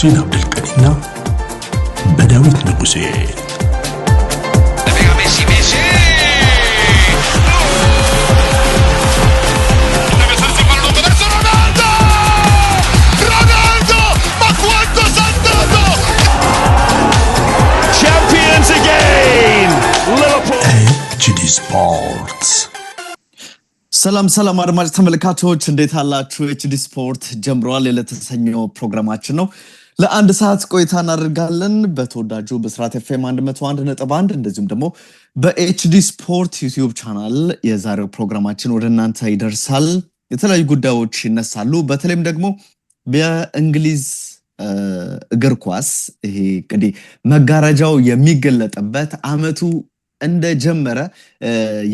በሁሴን አብዱልቀኒና በዳዊት ንጉሴ HD Sports ሰላም አድማጭ ተመልካቾች እንዴት አላችሁ? HD ስፖርት ጀምሯል። ለተሰኘው ፕሮግራማችን ነው። ለአንድ ሰዓት ቆይታ እናደርጋለን በተወዳጁ በስራት FM 101.1 እንደዚሁም ደግሞ በHD ስፖርት ዩቲዩብ ቻናል የዛሬው ፕሮግራማችን ወደ እናንተ ይደርሳል። የተለያዩ ጉዳዮች ይነሳሉ። በተለይም ደግሞ በእንግሊዝ እግር ኳስ ይሄ እንግዲህ መጋረጃው የሚገለጥበት አመቱ እንደጀመረ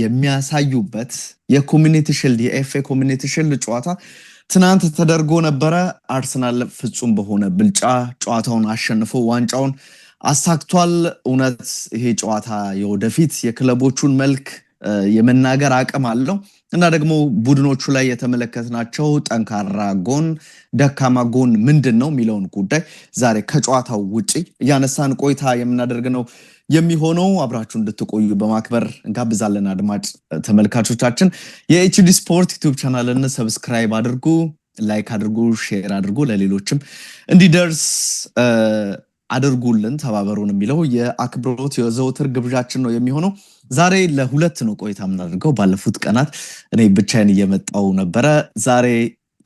የሚያሳዩበት የኮሚኒቲ ሺልድ የኤፍኤ ኮሚኒቲ ሺልድ ጨዋታ ትናንት ተደርጎ ነበረ። አርሰናል ፍጹም በሆነ ብልጫ ጨዋታውን አሸንፎ ዋንጫውን አሳክቷል። እውነት ይሄ ጨዋታ የወደፊት የክለቦቹን መልክ የመናገር አቅም አለው እና ደግሞ ቡድኖቹ ላይ የተመለከትናቸው ጠንካራ ጎን ደካማ ጎን ምንድነው የሚለውን ጉዳይ ዛሬ ከጨዋታው ውጪ ያነሳን ቆይታ የምናደርግ ነው የሚሆነው። አብራችሁ እንድትቆዩ በማክበር እንጋብዛለን። አድማጭ ተመልካቾቻችን የኤችዲ ስፖርት ዩቲዩብ ቻናልን ሰብስክራይብ አድርጉ፣ ላይክ አድርጉ፣ ሼር አድርጉ፣ ለሌሎችም እንዲደርስ አድርጉልን፣ ተባበሩን የሚለው የአክብሮት የዘውትር ግብዣችን ነው የሚሆነው። ዛሬ ለሁለት ነው ቆይታ የምናደርገው። ባለፉት ቀናት እኔ ብቻዬን እየመጣው ነበረ። ዛሬ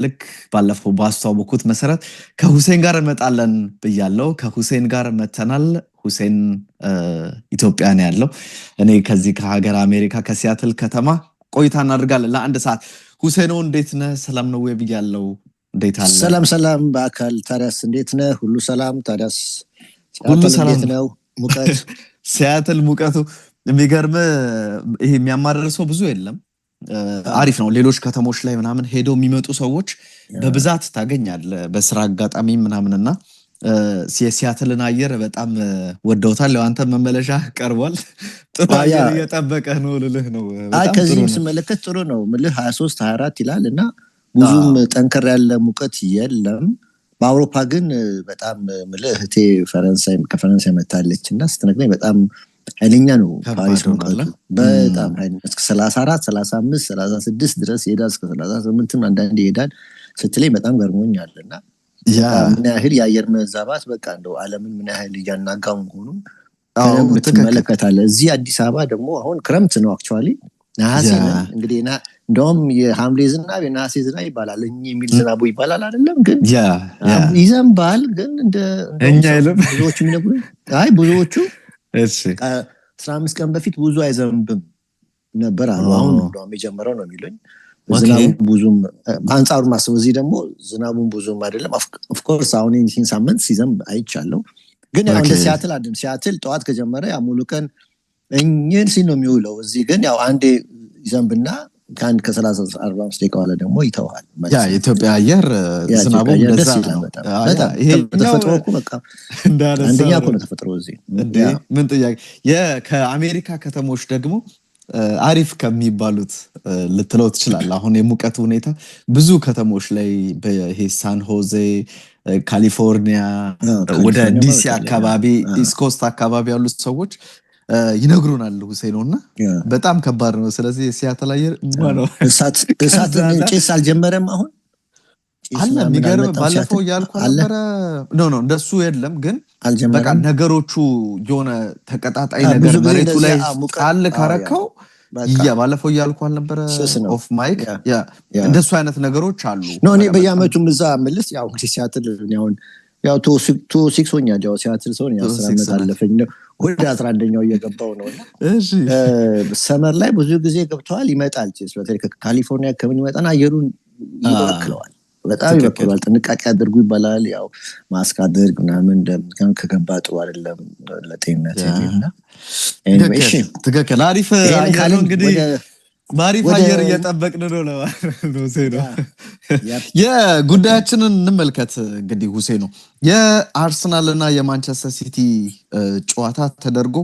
ልክ ባለፈው ባስተዋወቅኩት መሰረት ከሁሴን ጋር እንመጣለን ብያለሁ። ከሁሴን ጋር መተናል። ሁሴን ኢትዮጵያ ነው ያለው። እኔ ከዚህ ከሀገር አሜሪካ ከሲያትል ከተማ ቆይታ እናደርጋለን ለአንድ ሰዓት። ሁሴን እንዴት ነህ? ሰላም ነው ወይ ብያለሁ። እንዴት አለ? ሰላም በአካል ታዲያስ እንዴት ነህ? ሁሉ ሰላም ታዲያስ? ሁሉ ሰላም ነው። ሙቀት ሲያትል ሙቀቱ የሚገርም ይሄ የሚያማርር ሰው ብዙ የለም። አሪፍ ነው። ሌሎች ከተሞች ላይ ምናምን ሄደው የሚመጡ ሰዎች በብዛት ታገኛለህ በስራ አጋጣሚ ምናምንና የሲያትልን አየር በጣም ወደውታል። ለአንተ መመለሻ ቀርቧል። ጥሩ አየር እየጠበቀ ነው ልልህ ነው። በጣም ከዚህም ስመለከት ጥሩ ነው። ምልህ 23 24 ይላል እና ብዙም ጠንከር ያለ ሙቀት የለም። በአውሮፓ ግን በጣም ምልህ እህቴ ከፈረንሳይ መታለች እና ስትነግረኝ በጣም ኃይለኛ ነው። ፓሪስ ሙቀቱ በጣም ኃይለኛ እስከ 34 35 36 ድረስ ይሄዳል። እስከ 38 አንዳንዴ ይሄዳል ስትለኝ በጣም ገርሞኛልና ምን ያህል የአየር መዛባት በቃ እንደው ዓለምን ምን ያህል እያናጋው መሆኑን ትመለከታለህ። እዚህ አዲስ አበባ ደግሞ አሁን ክረምት ነው አክቹአሊ ነሐሴ እንግዲህ እንደውም የሐምሌ ዝናብ የነሐሴ ዝናብ ይባላል የሚል ዝናቡ ይባላል አይደለም ግን ይዘንባል። ግን እንደ እኛ አይደለም ብዙዎቹ የሚነግሩኝ ብዙዎቹ 15 ቀን በፊት ብዙ አይዘንብም ነበር አሉ። አሁን እንደውም የጀመረው ነው የሚሉኝ። ዝናቡ ብዙም በአንጻሩ ማሰብ እዚህ ደግሞ ዝናቡን ብዙም አይደለም። ኦፍ ኮርስ አሁን ይህን ሳምንት ሲዘንብ አይቻለሁ። ግን ያው እንደ ሲያትል አይደለም። ሲያትል ጠዋት ከጀመረ ያ ሙሉ ቀን እኛን ሲል ነው የሚውለው። እዚህ ግን ያው አንዴ ይዘንብና ከአንድ ከ30 45 ደቂቃ በኋላ ደግሞ ይተዋል። ያ የኢትዮጵያ አየር ዝናቡ እንደዛ ነው። ይሄ ተፈጥሮ እኮ በቃ አንደኛ እኮ ነው ተፈጥሮ እዚህ። ምን ጥያቄ ከአሜሪካ ከተሞች ደግሞ አሪፍ ከሚባሉት ልትለው ትችላለህ። አሁን የሙቀት ሁኔታ ብዙ ከተሞች ላይ በይሄ ሳን ሆዜ ካሊፎርኒያ ወደ ዲሲ አካባቢ ኢስት ኮስት አካባቢ ያሉት ሰዎች ይነግሩናል ሁሴንና በጣም ከባድ ነው። ስለዚህ ሲያትል አየር ነው እሳት ጭስ አልጀመረም አሁን አለ። የሚገርም ባለፈው ያልኩ ነበር ኖ እንደሱ የለም ግን በቃ ነገሮቹ የሆነ ተቀጣጣይ ነገር መሬቱ ላይ ጣል ካረከው ባለፈው ያልኩ አልነበረ ኦፍ ማይክ እንደሱ አይነት ነገሮች አሉ። እኔ በየአመቱ ምዛ ምልስ ያው ሲያትል ያው ቱ ሲክስ ሆኛል። ያው ሲያትል ሰው ነው 10 አመት አለፈኝ ነው ወደ 11ኛው እየገባው ነው። እሺ ሰመር ላይ ብዙ ጊዜ ገብተዋል ይመጣል። በተለይ ከካሊፎርኒያ ከምን ይመጣና አየሩን ይበክለዋል። በጣም ይበክለዋል። ጥንቃቄ አድርጉ ይባላል። ያው ማስክ አድርግ ምናምን እንደም ከገባ ጥሩ አይደለም ለጤንነት እና እሺ ትክክል። አሪፍ አየር እንግዲህ ማሪፍ አየር እየጠበቅን ነው ሁሴን። የጉዳያችንን እንመልከት እንግዲህ ሁሴን። የአርሰናልና የማንቸስተር ሲቲ ጨዋታ ተደርጎ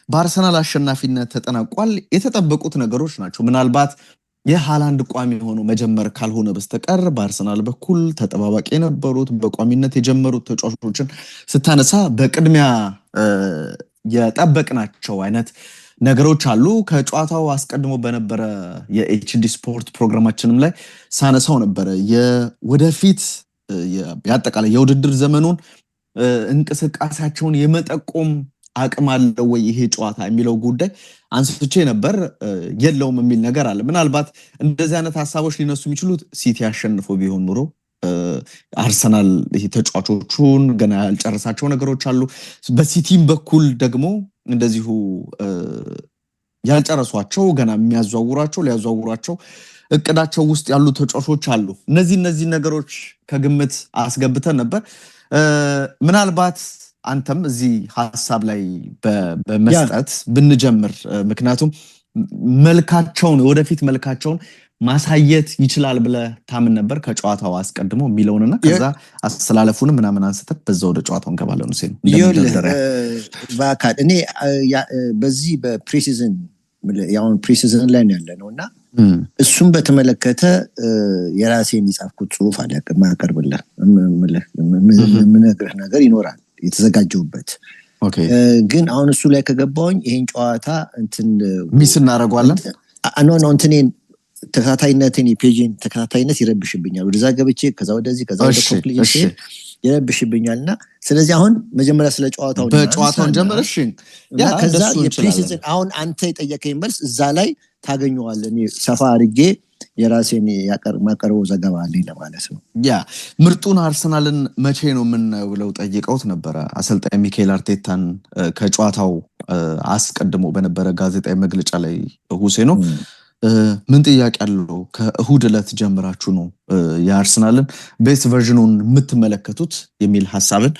በአርሰናል አሸናፊነት ተጠናቋል። የተጠበቁት ነገሮች ናቸው። ምናልባት የሃላንድ ቋሚ ሆኖ መጀመር ካልሆነ በስተቀር በአርሰናል በኩል ተጠባባቂ የነበሩት በቋሚነት የጀመሩት ተጫዋቾችን ስታነሳ በቅድሚያ የጠበቅናቸው አይነት ነገሮች አሉ። ከጨዋታው አስቀድሞ በነበረ የኤችዲ ስፖርት ፕሮግራማችንም ላይ ሳነሳው ነበረ ወደፊት ያጠቃላይ የውድድር ዘመኑን እንቅስቃሴያቸውን የመጠቆም አቅም አለው ወይ ይሄ ጨዋታ የሚለው ጉዳይ አንስቼ ነበር። የለውም የሚል ነገር አለ። ምናልባት እንደዚህ አይነት ሐሳቦች ሊነሱ የሚችሉት ሲቲ አሸንፎ ቢሆን ኑሮ አርሰናል ይሄ ተጫዋቾቹን ገና ያልጨረሳቸው ነገሮች አሉ። በሲቲም በኩል ደግሞ እንደዚሁ ያልጨረሷቸው ገና ሊያዘዋውሯቸው እቅዳቸው ውስጥ ያሉ ተጫዋቾች አሉ። እነዚህ ነገሮች ከግምት አስገብተን ነበር። ምናልባት አንተም እዚህ ሐሳብ ላይ በመስጠት ብንጀምር፣ ምክንያቱም ወደፊት መልካቸውን ማሳየት ይችላል ብለ ታምን ነበር ከጨዋታው አስቀድሞ የሚለውንና ከዛ አስተላለፉን ምናምን አንስተን በዛ ወደ ጨዋታው እንገባለን። ነው በአካል እኔ በዚህ በፕሪሲዝን ያውን ፕሪሲዝን ላይ ያለ ነውና እሱም በተመለከተ የራሴን የጻፍኩት ጽሁፍ አለ ማቀርብልህ ምነግርህ ነገር ይኖራል የተዘጋጀውበት። ግን አሁን እሱ ላይ ከገባውኝ ይሄን ጨዋታ እንትን ሚስ እናደርገዋለን። እንትኔን ተከታታይነትን የፔጅን ተከታታይነት ይረብሽብኛል። ወደዛ ገብቼ ከዛ ወደዚህ ከዛ ወደ ኮምፕሊኬሽን ይረብሽብኛልና ስለዚህ አሁን መጀመሪያ ስለ ጨዋታውን ጀምረሽ ከዛ የፕሪሲዝን አሁን አንተ የጠየቀኝ መልስ እዛ ላይ ታገኘዋለህ። እኔ ሰፋ አድርጌ የራሴን ማቀርበው ዘገባ አለኝ ለማለት ነው። ምርጡን አርሰናልን መቼ ነው የምናየው ብለው ጠይቀውት ነበረ አሰልጣኝ ሚካኤል አርቴታን ከጨዋታው አስቀድሞ በነበረ ጋዜጣዊ መግለጫ ላይ ሁሴኖ ምን ጥያቄ አለው? ከእሁድ ዕለት ጀምራችሁ ነው የአርሰናልን ቤስት ቨርዥኑን የምትመለከቱት የሚል ሐሳብን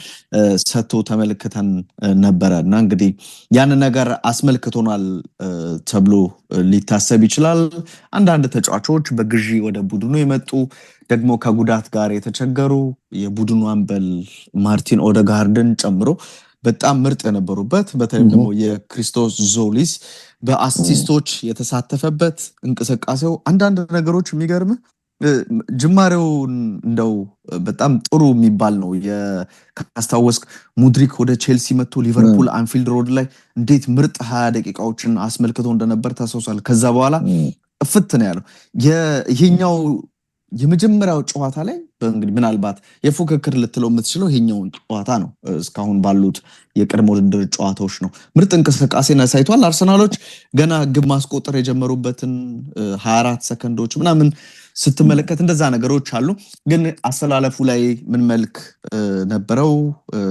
ሰጥቶ ተመልክተን ነበረ እና እንግዲህ ያን ነገር አስመልክቶናል ተብሎ ሊታሰብ ይችላል። አንዳንድ ተጫዋቾች በግዢ ወደ ቡድኑ የመጡ ደግሞ ከጉዳት ጋር የተቸገሩ የቡድኑ አምበል ማርቲን ኦዴጋርድን ጨምሮ በጣም ምርጥ የነበሩበት በተለይም ደግሞ የክሪስቶስ ዞሊስ በአሲስቶች የተሳተፈበት እንቅስቃሴው አንዳንድ ነገሮች የሚገርም ጅማሬው እንደው በጣም ጥሩ የሚባል ነው። ካስታወስክ ሙድሪክ ወደ ቼልሲ መጥቶ ሊቨርፑል አንፊልድ ሮድ ላይ እንዴት ምርጥ 20 ደቂቃዎችን አስመልክቶ እንደነበር ታስታውሳለህ። ከዛ በኋላ እፍት ነው ያለው። ይሄኛው የመጀመሪያው ጨዋታ ላይ እንግዲህ ምናልባት የፉክክር ልትለው የምትችለው ይሄኛውን ጨዋታ ነው። እስካሁን ባሉት የቅድመ ውድድር ጨዋታዎች ነው ምርጥ እንቅስቃሴን አሳይቷል። አርሰናሎች ገና ግብ ማስቆጠር የጀመሩበትን 24 ሰከንዶች ምናምን ስትመለከት እንደዛ ነገሮች አሉ። ግን አስተላለፉ ላይ ምን መልክ ነበረው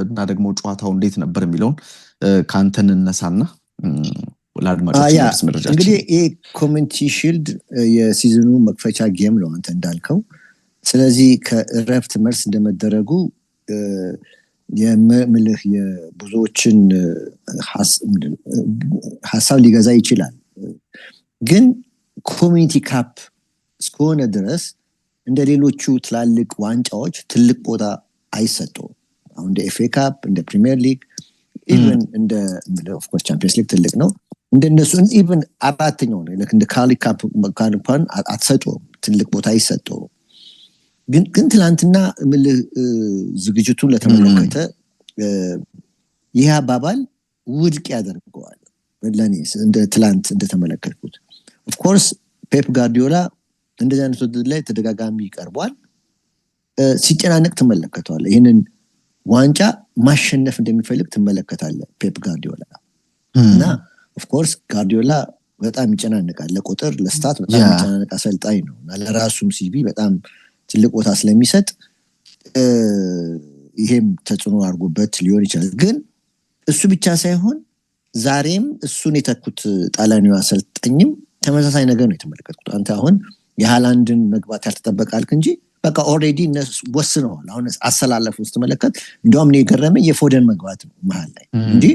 እና ደግሞ ጨዋታው እንዴት ነበር የሚለውን ካንተን እነሳና እንግዲህ ይሄ ኮሚኒቲ ሺልድ የሲዝኑ መክፈቻ ጌም ነው አንተ እንዳልከው። ስለዚህ ከእረፍት መልስ እንደመደረጉ የምልህ የብዙዎችን ሀሳብ ሊገዛ ይችላል። ግን ኮሚኒቲ ካፕ እስከሆነ ድረስ እንደ ሌሎቹ ትላልቅ ዋንጫዎች ትልቅ ቦታ አይሰጠውም። አሁን እንደ ኤፍኤ ካፕ እንደ ፕሪሚየር ሊግ ኢቨን እንደ ኦፍኮርስ ቻምፒየንስ ሊግ ትልቅ ነው። እንደነሱ ኢቨን አራተኛው ነው እንደ ካሊ ካፕ እንኳን አትሰጠውም፣ ትልቅ ቦታ አይሰጠውም። ግን ትላንትና ዝግጅቱን ለተመለከተ ይህ አባባል ውድቅ ያደርገዋል ለኔ እንደ ትላንት እንደተመለከትኩት። ኦፍኮርስ ፔፕ ጋርዲዮላ እንደዚህ አይነት ውድድር ላይ ተደጋጋሚ ይቀርቧል፣ ሲጨናነቅ ትመለከተዋለህ። ይህንን ዋንጫ ማሸነፍ እንደሚፈልግ ትመለከታለህ ፔፕ ጋርዲዮላ እና ኦፍኮርስ ጋርዲዮላ በጣም ይጨናነቃል። ለቁጥር ለስታት በጣም ይጨናነቅ አሰልጣኝ ነው እና ለራሱም ሲቪ በጣም ትልቅ ቦታ ስለሚሰጥ ይሄም ተጽዕኖ አድርጎበት ሊሆን ይችላል። ግን እሱ ብቻ ሳይሆን ዛሬም እሱን የተኩት ጣሊያናዊ አሰልጣኝም ተመሳሳይ ነገር ነው የተመለከትኩት። አንተ አሁን የሃላንድን መግባት ያልተጠበቀ አልክ እንጂ በቃ ኦልሬዲ እነሱ ወስነዋል። አሁን አሰላለፉ ውስጥ ተመለከት። እንደውም እኔ የገረመኝ የፎደን መግባት ነው መሀል ላይ እንጂ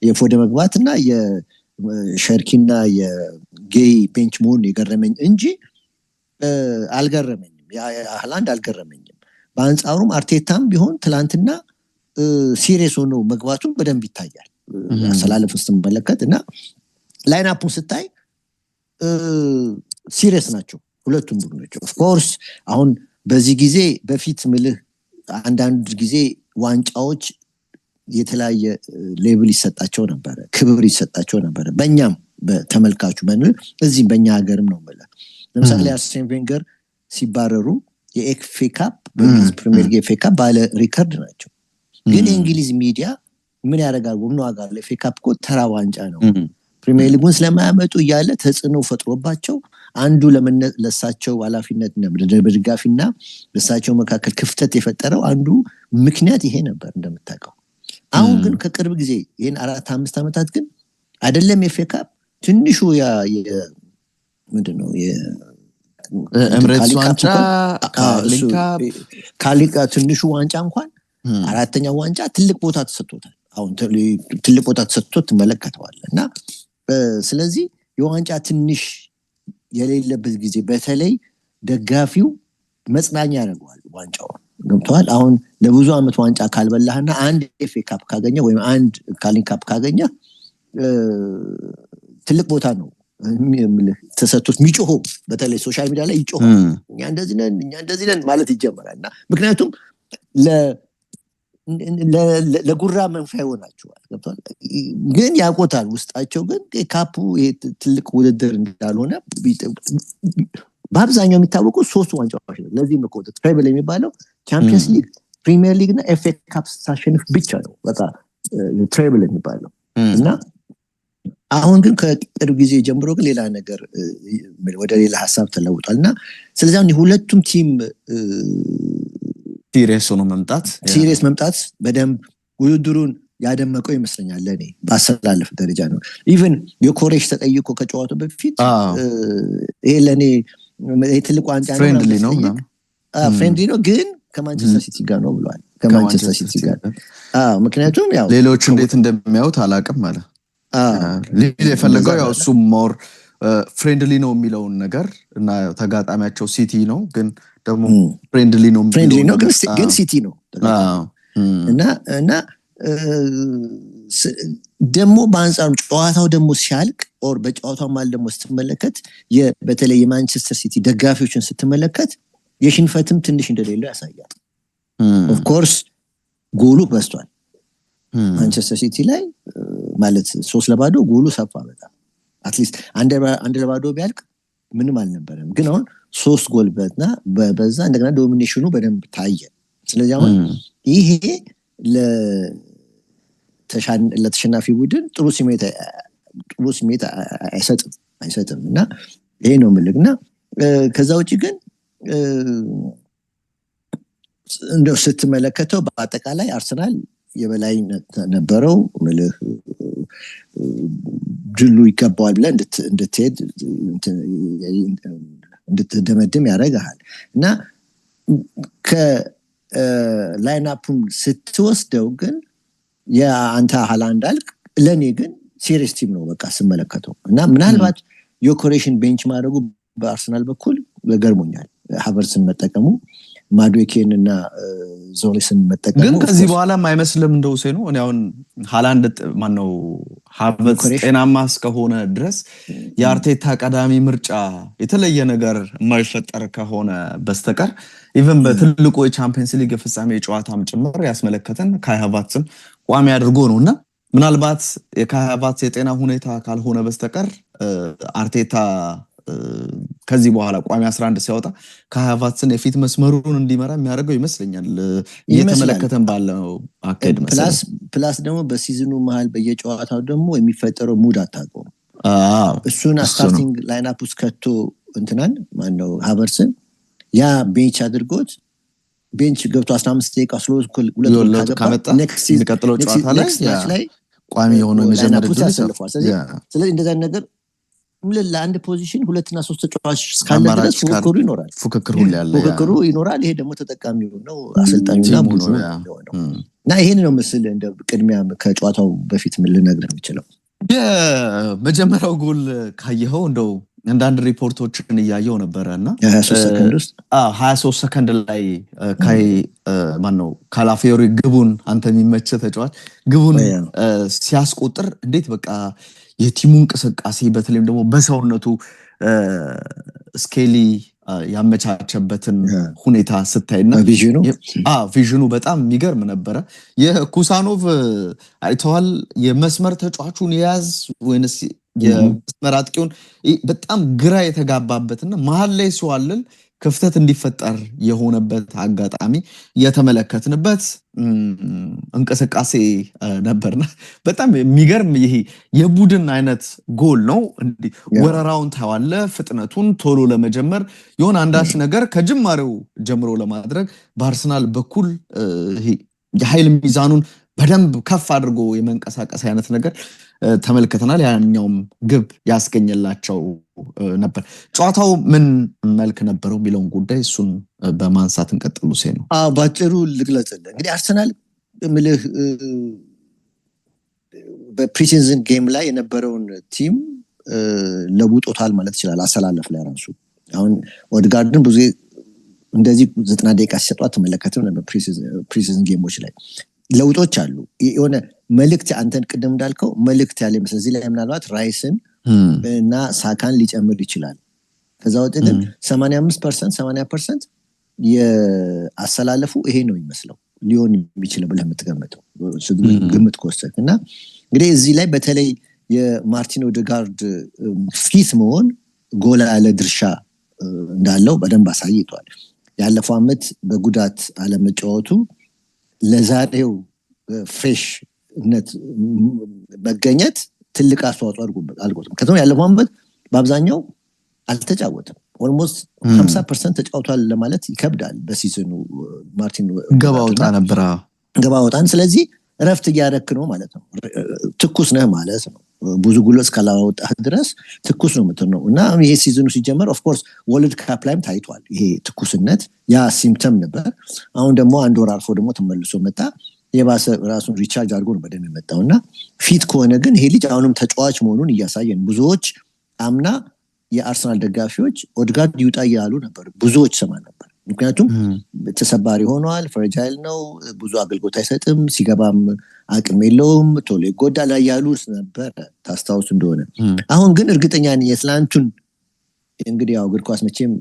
የፎደን መግባትና የሸርኪና የጌይ ቤንች መሆን የገረመኝ እንጂ አልገረመኝም። ሃላንድ አልገረመኝም። በአንጻሩም አርቴታም ቢሆን ትላንትና ሲሪየስ ሆኖ መግባቱን በደንብ ይታያል። አሰላለፍ ውስጥ ተመለከት እና ላይን አፑን ስታይ ሲሪየስ ናቸው ሁለቱም ቡድኖች። ኦፍ ኮርስ አሁን በዚህ ጊዜ በፊት ምልህ አንዳንድ ጊዜ ዋንጫዎች የተለያየ ሌብል ይሰጣቸው ነበር፣ ክብር ይሰጣቸው ነበር። በእኛም በተመልካቹ እዚህም በእኛ ሀገርም ነው ማለት ለምሳሌ አርሰን ቬንገር ሲባረሩ የኤፍኤ ካፕ በእንግሊዝ ፕሪሚየር ሊግ ኤፍኤ ካፕ ባለ ሪከርድ ናቸው። ግን የእንግሊዝ ሚዲያ ምን ያደርጋሉ? ምን ዋጋ አለ? ኤፍኤ ካፕ እኮ ተራ ዋንጫ ነው፣ ፕሪሚየር ሊጉን ስለማያመጡ እያለ ተጽዕኖ ፈጥሮባቸው አንዱ ለሳቸው ኃላፊነትና በድጋፊና ለሳቸው መካከል ክፍተት የፈጠረው አንዱ ምክንያት ይሄ ነበር እንደምታውቀው። አሁን ግን ከቅርብ ጊዜ ይሄን 4-5 ዓመታት ግን አይደለም ኤፍኤ ካፕ ትንሹ ምንድነው ኤምሬትስ ዋንጫ ካሊካ ትንሹ ዋንጫ እንኳን አራተኛው ዋንጫ ትልቅ ቦታ ተሰጥቶታል። አሁን ትልቅ ቦታ ተሰጥቶት ትመለከተዋለህ። እና ስለዚህ የዋንጫ ትንሽ የሌለበት ጊዜ በተለይ ደጋፊው መጽናኛ ያደርገዋል ዋንጫው። ገብቷል? አሁን ለብዙ ዓመት ዋንጫ ካልበላህና አንድ ኤፍኤ ካፕ ካገኘ ወይም አንድ ካሊን ካፕ ካገኘ ትልቅ ቦታ ነው ተሰጥቶት ሚጮሆ። በተለይ ሶሻል ሚዲያ ላይ ይጮሆ እኛ እንደዚህ ነን ማለት ይጀምራል። እና ምክንያቱም ለጉራ መንፈያ ይሆናቸዋል። ገብቷል? ግን ያቆታል ውስጣቸው ግን ካፑ ትልቅ ውድድር እንዳልሆነ በአብዛኛው የሚታወቁ 3 ዋንጫዎች ነው። ለዚህ ነው ትሬብል የሚባለው ቻምፒየንስ ሊግ፣ ፕሪሚየር ሊግ እና ኤፍኤ ካፕ ሳሸንፍ ብቻ ነው በቃ ትሬብል የሚባለው። እና አሁን ግን ከቅርብ ጊዜ ጀምሮ ግን ሌላ ነገር ወደ ሌላ ሀሳብ ተለውጧል። እና ስለዚህ ሁለቱም ቲም ሲሪየስ መምጣት በደንብ ውድድሩን ያደመቀው ይመስለኛል። ለኔ ባሰላለፍ ደረጃ ነው። ኢቭን የኮሬሽ ተጠይቆ ከጨዋታው በፊት ይሄ ለኔ ትልቅ ዋንጫ ነው ፍሬንድሊ ነው ግን ከማንቸስተር ሲቲ ጋር ነው ብሏል። ከማንቸስተር ሲቲ ጋር ምክንያቱም ያው ሌሎቹ እንዴት እንደሚያዩት አላውቅም ማለት ሊል የፈለገው ያው እሱ ሞር ፍሬንድሊ ነው የሚለውን ነገር እና ተጋጣሚያቸው ሲቲ ነው ግን ደግሞ ፍሬንድሊ ነው ግን ሲቲ ነው እና ደግሞ በአንጻሩ ጨዋታው ደግሞ ሲያልቅ ኦር በጨዋታው ማለት ደግሞ ስትመለከት በተለይ የማንቸስተር ሲቲ ደጋፊዎችን ስትመለከት የሽንፈትም ትንሽ እንደሌለው ያሳያል። ኦፍ ኮርስ ጎሉ በስቷል ማንቸስተር ሲቲ ላይ ማለት 3-0 ጎሉ ሰፋ በጣም አትሊስት 1-0 ቢያልቅ ምንም አልነበረም። ግን አሁን 3 ጎል በዛ እንደገና ዶሚኔሽኑ በደንብ ታየ። ስለዚህ አሁን ይሄ ለተሸናፊ ቡድን ጥሩ ስሜት አይሰጥም እና ይሄ ነው ምልክና ከዛ ውጪ ግን እንደው ስትመለከተው በአጠቃላይ አርሰናል የበላይነት ነበረው ምልህ ድሉ ይገባዋል ብለህ እንድትሄድ እንድትደመድም ያደርግሃል። እና ከላይናፑን ስትወስደው ግን የአንተ ሃላንድ አልክ ለእኔ ግን ሲሪየስ ቲም ነው በቃ ስመለከተው። እና ምናልባት የኮሬሽን ቤንች ማድረጉ በአርሰናል በኩል ገርሞኛል። ሃቨርትስን መጠቀሙ ማዱዌኬን እና ዞሌስን መጠቀሙ ግን ከዚህ በኋላም አይመስልም እንደው ነው። እኔ አሁን ሃላንድ ማነው ሃቨርትስ ጤናማ እስከሆነ ድረስ የአርቴታ ቀዳሚ ምርጫ የተለየ ነገር የማይፈጠር ከሆነ በስተቀር ኢቭን በትልቁ የቻምፒየንስ ሊግ ፍጻሜ ጨዋታም ጭምር ያስመለከተን ካይ ሃቨርትስን ቋሚ አድርጎ ነውና ምናልባት የካይ ሃቨርትስ የጤና ሁኔታ ካልሆነ በስተቀር አርቴታ ከዚህ በኋላ ቋሚ 11 ሲያወጣ ካይ ሃቨርትስን የፊት መስመሩን እንዲመራ የሚያደርገው ይመስለኛል እየተመለከተን ባለው አካሄድ መሰለኝ። ፕላስ ደግሞ በሲዝኑ መሃል በየጨዋታው ደግሞ የሚፈጠረው ሙድ አታውቀው። እሱን ስታርቲንግ ላይንአፕ ውስጥ ከቶ እንትናን ማነው ሃቨርትስን ያ ቤንች አድርጎት ቤንች ገብቶ 15 ደቂቃ ስሎስኩል ሁለት ጎል ካመጣ የሚቀጥለው ጨዋታ ላይ ቋሚ የሆነ መጀመሪያ ድል ያሰልፋል። ስለዚህ እንደዛ ነገር ለአንድ ፖዚሽን 2 እና 3 ተጫዋቾች እስካለ ድረስ ፉክክሩ ይኖራል። ይሄ ደግሞ ተጠቃሚው ነው አሰልጣኙና ቡድኑ ነው። እና ይሄን ነው ምስል እንደ ቅድሚያ ከጨዋታው በፊት ምን ልነግርህ የምችለው የመጀመሪያው ጎል ካየኸው እንደው አንዳንድ ሪፖርቶችን እያየው ነበረና 23 ሰከንድ ላይ ካይ ማነው ካላፊዮሪ ግቡን አንተ የሚመች ተጫዋች ግቡን ሲያስቆጥር እንዴት በቃ የቲሙ እንቅስቃሴ በተለይም ደግሞ በሰውነቱ ስኬሊ ያመቻቸበትን ሁኔታ ስታይና ቪዥኑ በጣም የሚገርም ነበረ። የኩሳኖቭ አይተዋል የመስመር ተጫዋቹን የያዝ ወይንስ የመስመር አጥቂውን በጣም ግራ የተጋባበትና መሀል ላይ ሲዋልል ክፍተት እንዲፈጠር የሆነበት አጋጣሚ የተመለከትንበት እንቅስቃሴ ነበርና በጣም የሚገርም ይሄ የቡድን አይነት ጎል ነው። እንዲህ ወረራውን ታዋለ ፍጥነቱን ቶሎ ለመጀመር የሆነ አንዳች ነገር ከጅማሬው ጀምሮ ለማድረግ በአርሰናል በኩል ይሄ የኃይል ሚዛኑን በደንብ ከፍ አድርጎ የመንቀሳቀስ አይነት ነገር ተመልክተናል። ያኛውም ግብ ያስገኘላቸው ነበር። ጨዋታው ምን መልክ ነበረው የሚለውን ጉዳይ እሱን በማንሳት እንቀጥሉ ነው። ባጭሩ ልግለጽልህ። እንግዲህ አርሰናል ምልህ በፕሪሲዝን ጌም ላይ የነበረውን ቲም ለውጦታል ማለት ይችላል። አሰላለፍ ላይ ራሱ አሁን ኦድጋርድን ብዙ እንደዚህ 90 ደቂቃ ሲሰጧት ተመለከተው ነበር። ፕሪሲዝን ጌሞች ላይ ለውጦች አሉ። የሆነ መልእክት አንተን ቅድም እንዳልከው መልእክት ያለ ይመስል እዚህ ላይ ምናልባት ራይስን እና ሳካን ሊጨምር ይችላል። ከዛ ወጥ ግን 85% የአሰላለፉ ይሄ ነው የሚመስለው ሊሆን የሚችለው ብለህ የምትገምተው ግምት ከወሰድክ እና እንግዲህ እዚህ ላይ በተለይ የማርቲን ኦዴጋርድ ፊት መሆን ጎላ ያለ ድርሻ እንዳለው በደንብ አሳይቷል። ያለፈው ዓመት በጉዳት አለመጫወቱ ለዛሬው ፍሬሽነት መገኘት ትልቅ አስተዋጽኦ አድርጎታል። ከተማ ያለፈው ዓመት በአብዛኛው አልተጫወተም። ኦልሞስት 50% ተጫውቷል ለማለት ይከብዳል። በሲዝኑ ማርቲን ገባ ወጣን። ስለዚህ እረፍት እያደረክ ነው ማለት ነው። ትኩስ ነህ ማለት ነው። ብዙ ጉልበት እስካላወጣህ ድረስ ትኩስ ነው የምትሆነው እና ይሄ ሲዝኑ ሲጀመር ኦፍ ኮርስ ወርልድ ካፕ ላይም ታይቷል። ይሄ ትኩስነት ያ ሲምፕተም ነበር። አሁን ደግሞ አንድ ወር አልፎ ደግሞ ተመልሶ መጣ። የባሰ ራሱን ሪቻርጅ አድርጎ ነው በደንብ የመጣው እና ፊት ከሆነ ግን ይሄ ልጅ አሁንም ተጫዋች መሆኑን እያሳየን ብዙዎች አምና የአርሰናል ደጋፊዎች ኦድጋርድ ይውጣ እያሉ ነበር። ብዙዎች ሰማ ነበር። ምክንያቱም ተሰባሪ ሆኗል፣ ፍራጃይል ነው፣ ብዙ አገልግሎት አይሰጥም፣ ሲገባም አቅም የለውም፣ ቶሎ ይጎዳል እያሉ ነበር ታስታውሱ እንደሆነ። አሁን ግን እርግጠኛ ነኝ የትላንቱን እንግዲህ ያው እግር ኳስ መቼም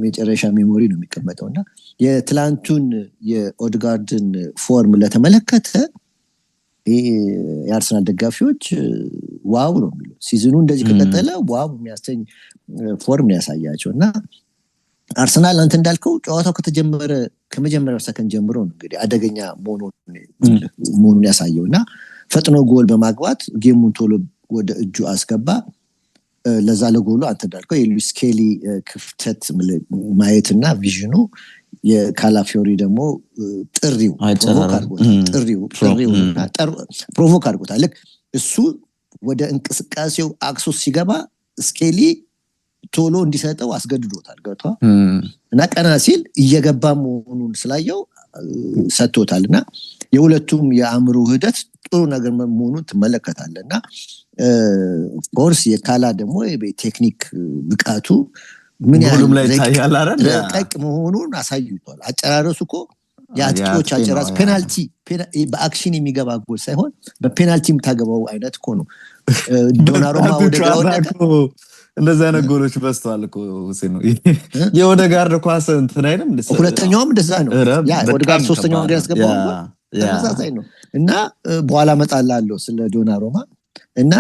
መጨረሻ ሜሞሪ ነው የሚቀመጠውና የትላንቱን የኦድጋርድን ፎርም ለተመለከተ የአርሰናል ደጋፊዎች ዋው ነው የሚሉት። ሲዝኑ እንደዚህ ከቀጠለ ዋው የሚያሰኝ ፎርም ያሳያቸው እና አርሰናል አንተ እንዳልከው ጨዋታው ከተጀመረ ከመጀመሪያው ሰከንድ ጀምሮ ነው እንግዲህ አደገኛ መሆኑን ያሳየው እና ፈጥኖ ጎል በማግባት ጌሙን ቶሎ ወደ እጁ አስገባ። ለዛ ለጎሉ አንተ እንዳልከው የሉዊስ ስኬሊ ክፍተት ማየትና ቪዥኑ የካላፊዮሪ ደግሞ ጥሪው ፕሮቮክ አድርጎታል። ልክ እሱ ወደ እንቅስቃሴው አክሶስ ሲገባ ስኬሊ ቶሎ እንዲሰጠው አስገድዶታል። ገብቷል እና ቀና ሲል እየገባ መሆኑን ስላየው ሰጥቶታል እና የሁለቱም የአእምሮ ውህደት ጥሩ ነገር መሆኑን ትመለከታለህ እና ኦፍኮርስ የካላ ደግሞ ቴክኒክ ብቃቱ ምን ያህል ረቀቅ መሆኑን አሳይቷል። አጨራረሱ እኮ የአጥቂዎች አጨራረስ ፔናልቲ በአክሽን የሚገባ ጎል ሳይሆን በፔናልቲ የምታገባው አይነት እኮ ነው። ዶናሩማ ወደ እንደዛ አይነት ጎሎች በስተዋል እኮ ነው። የኦዴጋርድ ኳስ እንትን አይደለም ሁለተኛውም እንደዛ ነው። ያ ኦዴጋርድ ሶስተኛው ወደ ያስገባው ተመሳሳይ ነው እና በኋላ መጣላለሁ ስለ ዶናሩማ እና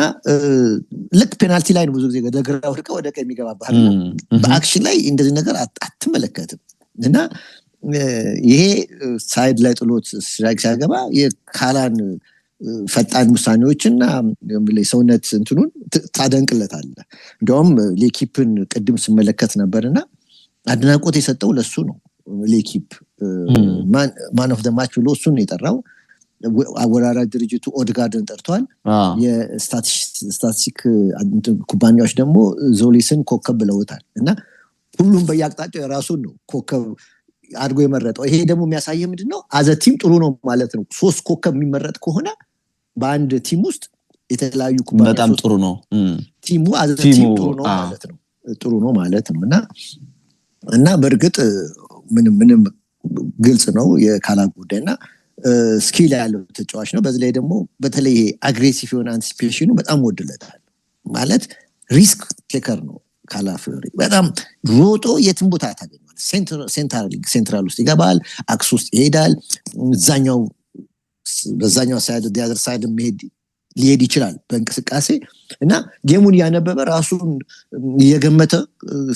ልክ ፔናልቲ ላይ ነው ብዙ ጊዜ ወደ ግራ ወድቀ ወደ ቀኝ የሚገባባህ በአክሽን ላይ እንደዚህ ነገር አትመለከትም እና ይሄ ሳይድ ላይ ጥሎት ስትራይክ ሲያገባ የካላን ፈጣን ውሳኔዎችና ሰውነት እንትኑን ታደንቅለታለህ። እንደውም ሌኪፕን ቅድም ስመለከት ነበርና አድናቆት የሰጠው ለሱ ነው። ሌኪፕ ማን ኦፍ ዘ ማች ብሎ እሱን የጠራው አወራራጅ ድርጅቱ ኦድጋርድን ጠርቷል። የስታቲስቲክ ኩባንያዎች ደግሞ ዞሊስን ኮከብ ብለውታል እና ሁሉም በየአቅጣጫው የራሱን ነው ኮከብ አድርጎ የመረጠው። ይሄ ደግሞ የሚያሳየ ምንድነው አዘ ቲም ጥሩ ነው ማለት ነው። 3 ኮከብ የሚመረጥ ከሆነ በአንድ ቲም ውስጥ የተለያዩ ኩባንያዎች በጣም ጥሩ ነው ቲሙ አዘ ቲም ጥሩ ነው ማለት ነው። ጥሩ ነው ማለት ነው እና በእርግጥ ምንም ግልጽ ነው የካላ ጉዳይና ስኪል ያለው ተጫዋች ነው። በዚህ ላይ ደግሞ በተለይ አግሬሲቭ የሆነ አንቲሲፔሽኑ በጣም ወድለታል ማለት ሪስክ ቴከር ነው። ካላፊዮሪ በጣም ሮጦ የትም ቦታ ታገኛል። ሴንትራል ውስጥ ይገባል፣ አክስ ውስጥ ይሄዳል፣ በዛኛው ሳይድ ዲያዘር ሳይድ ሊሄድ ይችላል በእንቅስቃሴ እና ጌሙን ያነበበ ራሱን የገመተ